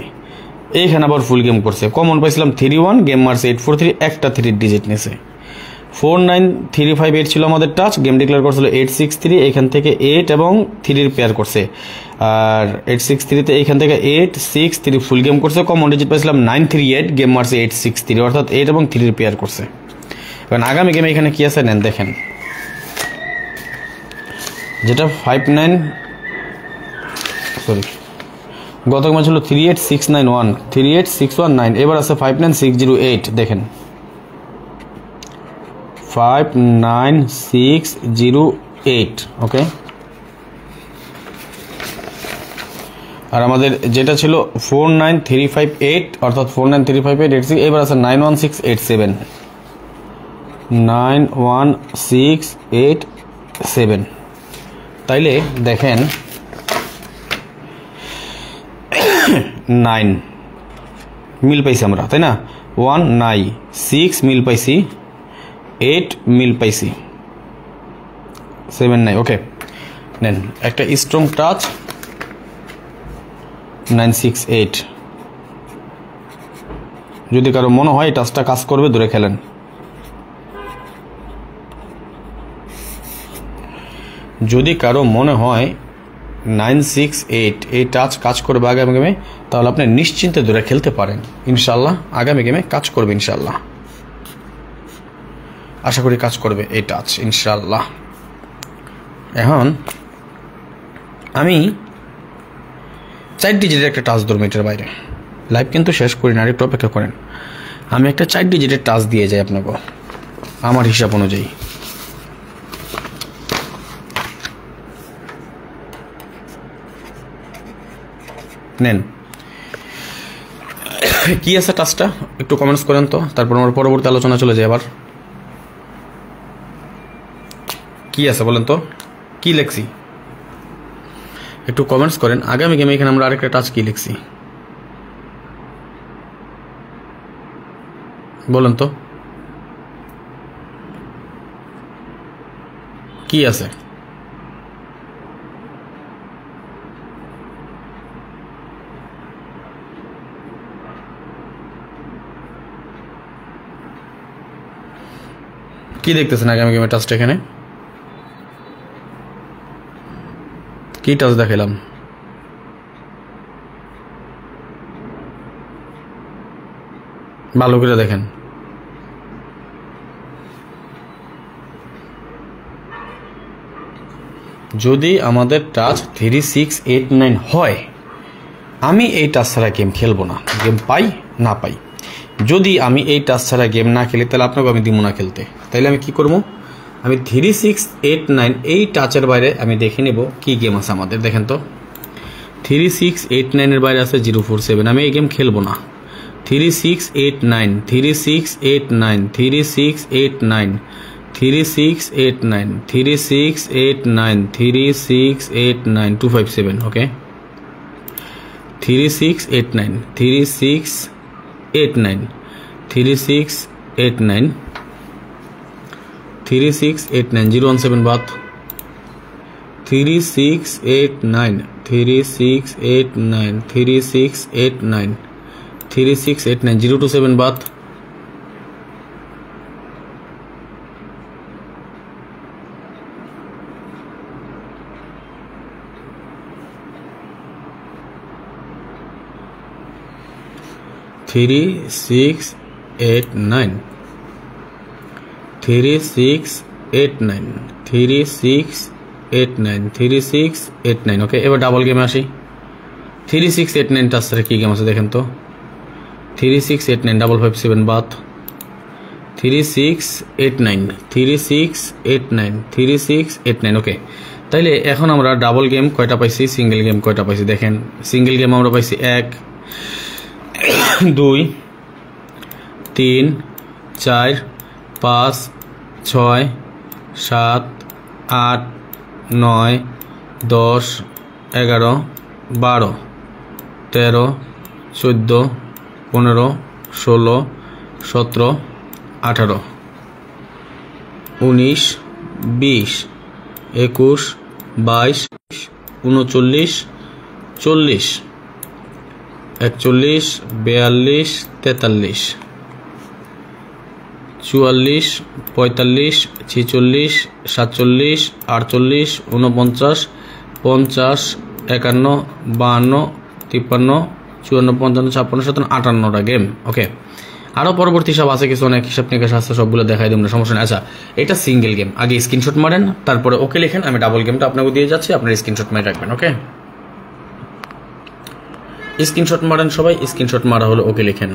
এইখানে আবার ফুল গেম করছে, কমন পাইছিলাম 31, গেম মারছে 843, একটা 3 ডিজিট নিছে। 49358 ছিল আমাদের টাচ, গেম ডিক্লেয়ার করছিল 863, এখান থেকে 8 এবং 3 পেয়ার করছে, আর 863 তে এখান থেকে 863 ফুল গেম করছে, কমন ডিজিট পাইছিলাম 938, গেম মারছে 863, অর্থাৎ 8 এবং 3 পেয়ার করছে। এখন আগামী গেমে এখানে কি আছে নেন দেখেন, যেটা 59 সরি গত গেমে ছিল 38691, 38619, এবার আছে 59608, দেখেন 59608, ওকে। আর আমাদের যেটা ছিল 49358, অর্থাৎ 4935886, এবার আছে 91687, 91687। তাইলে দেখেন 9 মিল পাইছি আমরা, তাই না? 1 9 6 মিল পাইছি, 8 মিল পাইছি, 7 9, ওকে। নেন একটা স্ট্রং টাচ 968, যদি কারো মনে হয় টাচটা কাজ করবে দূরে খেলেন। যদি কারো মনে হয় 968 এই টাচ কাজ করবে আগামী গেমে, তাহলে আপনি নিশ্চিন্তে দূরে খেলতে পারেন, ইনশাল্লাহ আগামী গেমে কাজ করবে, ইনশাল্লাহ আশা করি কাজ করবে এই টাচ, ইনশাল্লাহ। এখন আমি 4 ডিজিটের একটা টাচ ধরবো এটার বাইরে, লাইভ কিন্তু শেষ করি না, আরেকটু অপেক্ষা করেন। আমি একটা 4 ডিজিটের টাচ দিয়ে যাই আপনাকে আমার হিসাব অনুযায়ী। নেন কি আছে টাচটা একটু কমেন্টস করেন তো, তারপর আমার পরবর্তী আলোচনা চলে যায়। আবার কি আছে বলেন তো, কি লিখছি একটু কমেন্টস করেন। আগামী গেমে এখানে আমরা আরেকটা টাচ কি লিখছি বলেন তো, কি আছে? কি দেখতেছেন আগামী গেমের টাচটা? এখানে কি টাচ দেখালাম? ভালো করে দেখেন। যদি আমাদের টাচ 3689 হয়, আমি এই টাচ ছাড়া গেম খেলবো না, গেম পাই না পাই। যদি আমি এই টাচ ছাড়া গেম না খেলি তাহলে আপনাকে আমি দিব না খেলতে। তাইলে আমি কি করবো, আমি 3689 এই টাচের বাইরে আমি দেখে নেব কি গেম আছে আমাদের। দেখেন তো 3689 এর বাইরে আছে 047, আমি এই গেম খেলবো না। 3689 3689 3689 3689 3689 3689 257, ওকে। 3689 3689 3689 3689 017 বাদ 3689 3689 3689 3689 027 বাত 3689 3689 ওকে এবার ডাবল গেমে আসি 3689 টার সাথে কি গেম আছে দেখেন তো 3689 557 বাত 3689 ওকে তাইলে এখন আমরা ডাবল গেম কয়টা পাইছি সিঙ্গেল গেম কয়টা পাইছি দেখেন সিঙ্গেল গেম আমরা পাইছি 1 2 3 4 5 6 7 8 9 10 11 12 13 14 15 16 17 18 19 20 21 22 39 40 41 42 43 44 45 46 47 48 49 50 51 52 53 54 55 56 57 58টা গেম ওকে আরও পরবর্তী সব আছে কিছু অনেক হিসাব নিকাশ আছে সবগুলো দেখাই দেব না সমস্যা নেই আচ্ছা এটা সিঙ্গেল গেম আগে স্ক্রিনশট মারেন তারপরে ওকে লেখেন আমি ডাবল গেমটা আপনাকে দিয়ে যাচ্ছি আপনার স্ক্রিনশট মেরে রাখবেন ওকে স্ক্রিনশট মারেন সবাই স্ক্রিনশট মারা হলো ওকে লেখেন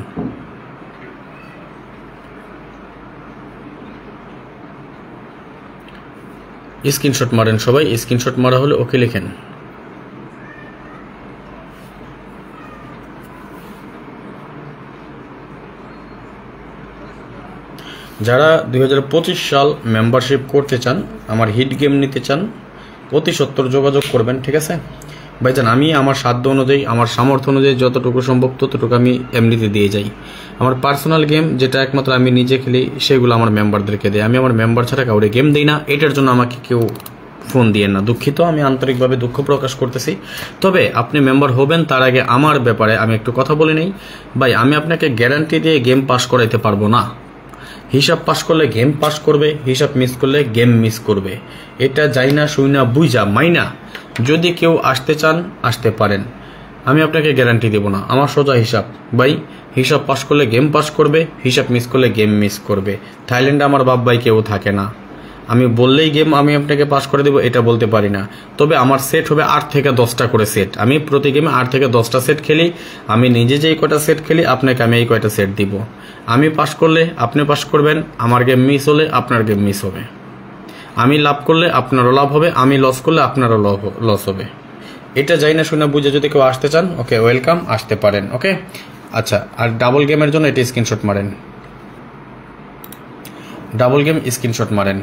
স্ক্রিনশট মারেন সবাই স্ক্রিনশট মারা হলো ওকে লেখেন যারা 2025 সাল মেম্বারশিপ করতে চান আমার হিট গেম নিতে চান অতি সত্বর যোগাযোগ করবেন ঠিক আছে ভাইজান আমি আমার সাধ্য অনুযায়ী আমার সামর্থ্য অনুযায়ী যতটুকু সম্ভব ততটুকু আমি এমনিতে দিয়ে যাই আমার পার্সোনাল গেম যেটা একমাত্র আমি নিজে খেলি সেগুলো আমার মেম্বারদেরকে দিই আমি আমার মেম্বার ছাড়া কাউরে গেম দিই না এটার জন্য আমাকে কেউ ফোন দিয়েন না দুঃখিত আমি আন্তরিকভাবে দুঃখ প্রকাশ করতেছি তবে আপনি মেম্বার হবেন তার আগে আমার ব্যাপারে আমি একটু কথা বলে নেই ভাই আমি আপনাকে গ্যারান্টি দিয়ে গেম পাস করাইতে পারবো না হিসাব পাস করলে গেম পাস করবে হিসাব মিস করলে গেম মিস করবে এটা যাই না শুই না বুঝা মাইনা যদি কেউ আসতে চান আসতে পারেন আমি আপনাকে গ্যারান্টি দেব না আমার সোজা হিসাব ভাই হিসাব পাস করলে গেম পাস করবে হিসাব মিস করলে গেম মিস করবে থাইল্যান্ডে আমার বাপ ভাই কেউ থাকে না আমি বললেই গেম আমি আপনাকে পাস করে দেবো এটা বলতে পারি না তবে আমার সেট হবে 8 থেকে 10টা করে সেট আমি প্রতি গেমে 8 থেকে 10টা সেট খেলি আমি নিজে যেই কয়টা সেট খেলি আপনাকে আমি এই কয়টা সেট দিব আমি পাস করলে আপনি পাস করবেন আমার গেম মিস হলে আপনার গেম মিস হবে আমি লাভ করলে আপনারও লাভ হবে আমি লস করলে আপনারও লস হবে এটা যাই না শুনে বুঝে যদি কেউ আসতে চান ওকে ওয়েলকাম আসতে পারেন ওকে আচ্ছা আর ডাবল গেমের জন্য এটা স্ক্রিনশট মারেন ডাবল গেম স্ক্রিনশট মারেন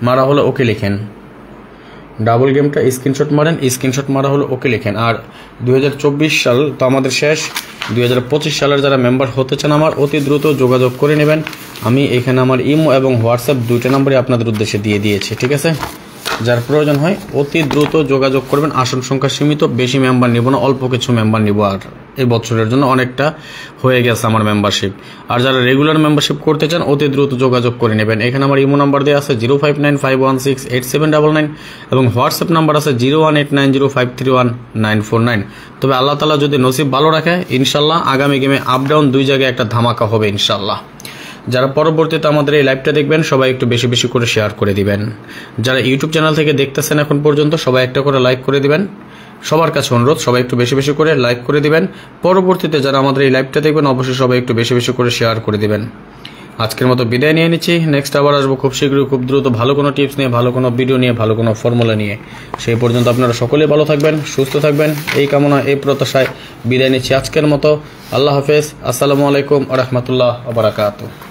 মারা হলো ওকে লিখেন ডাবল গেমটা স্ক্রিনশট মারেন স্ক্রিনশট মারা হলো ওকে লিখেন আর 2024 সাল তো আমাদের শেষ 2025 সালের যারা মেম্বার হতে চান আমার অতি দ্রুত যোগাযোগ করে নেবেন আমি এখানে আমার ইমো এবং হোয়াটসঅ্যাপ দুইটা নম্বরই আপনাদের উদ্দেশ্যে দিয়ে দিয়েছি ঠিক আছে যার প্রয়োজন হয় অতি দ্রুত যোগাযোগ করবেন আসন সংখ্যা সীমিত বেশি মেম্বার নিব না অল্প কিছু মেম্বার নিব আর এই বছরের জন্য অনেকটা হয়ে গেছে আমার মেম্বারশিপ আর যারা রেগুলার মেম্বারশিপ করতে চান অতি দ্রুত যোগাযোগ করে নেবেন এখানে আমার ইমো নাম্বার দেওয়া আছে 0595168799 এবং হোয়াটসঅ্যাপ নাম্বার আছে 018905319949 তবে আল্লাহ তাআলা যদি নসিব ভালো রাখে ইনশাআল্লাহ আগামী গেমে আপ ডাউন দুই জায়গায় একটা ধামাকা হবে ইনশাআল্লাহ যারা পরবর্তীতে আমাদের এই লাইভটা দেখবেন সবাই একটু বেশি বেশি করে শেয়ার করে দিবেন যারা ইউটিউব চ্যানেল থেকে দেখতেছেন এখন পর্যন্ত সবাই একটা করে লাইক করে দিবেন সবার কাছে অনুরোধ সবাই একটু বেশি বেশি করে লাইক করে দিবেন পরবর্তীতে যারা আমাদের এই লাইভটা দেখবেন অবশ্যই সবাই একটু বেশি বেশি করে শেয়ার করে দিবেন আজকের মতো বিদায় নিয়ে নিচ্ছি নেক্সট আবার আসবো খুব শীঘ্রই খুব দ্রুত ভালো কোনো টিপস নিয়ে ভালো কোনো ভিডিও নিয়ে ভালো কোনো ফর্মুলা নিয়ে সেই পর্যন্ত আপনারা সকলেই ভালো থাকবেন সুস্থ থাকবেন এই কামনা এই প্রত্যাশায় বিদায় নিচ্ছি আজকের মতো আল্লাহ হাফেজ আসসালামু আলাইকুম ওয়া রাহমাতুল্লাহি ওয়া বারাকাতুহু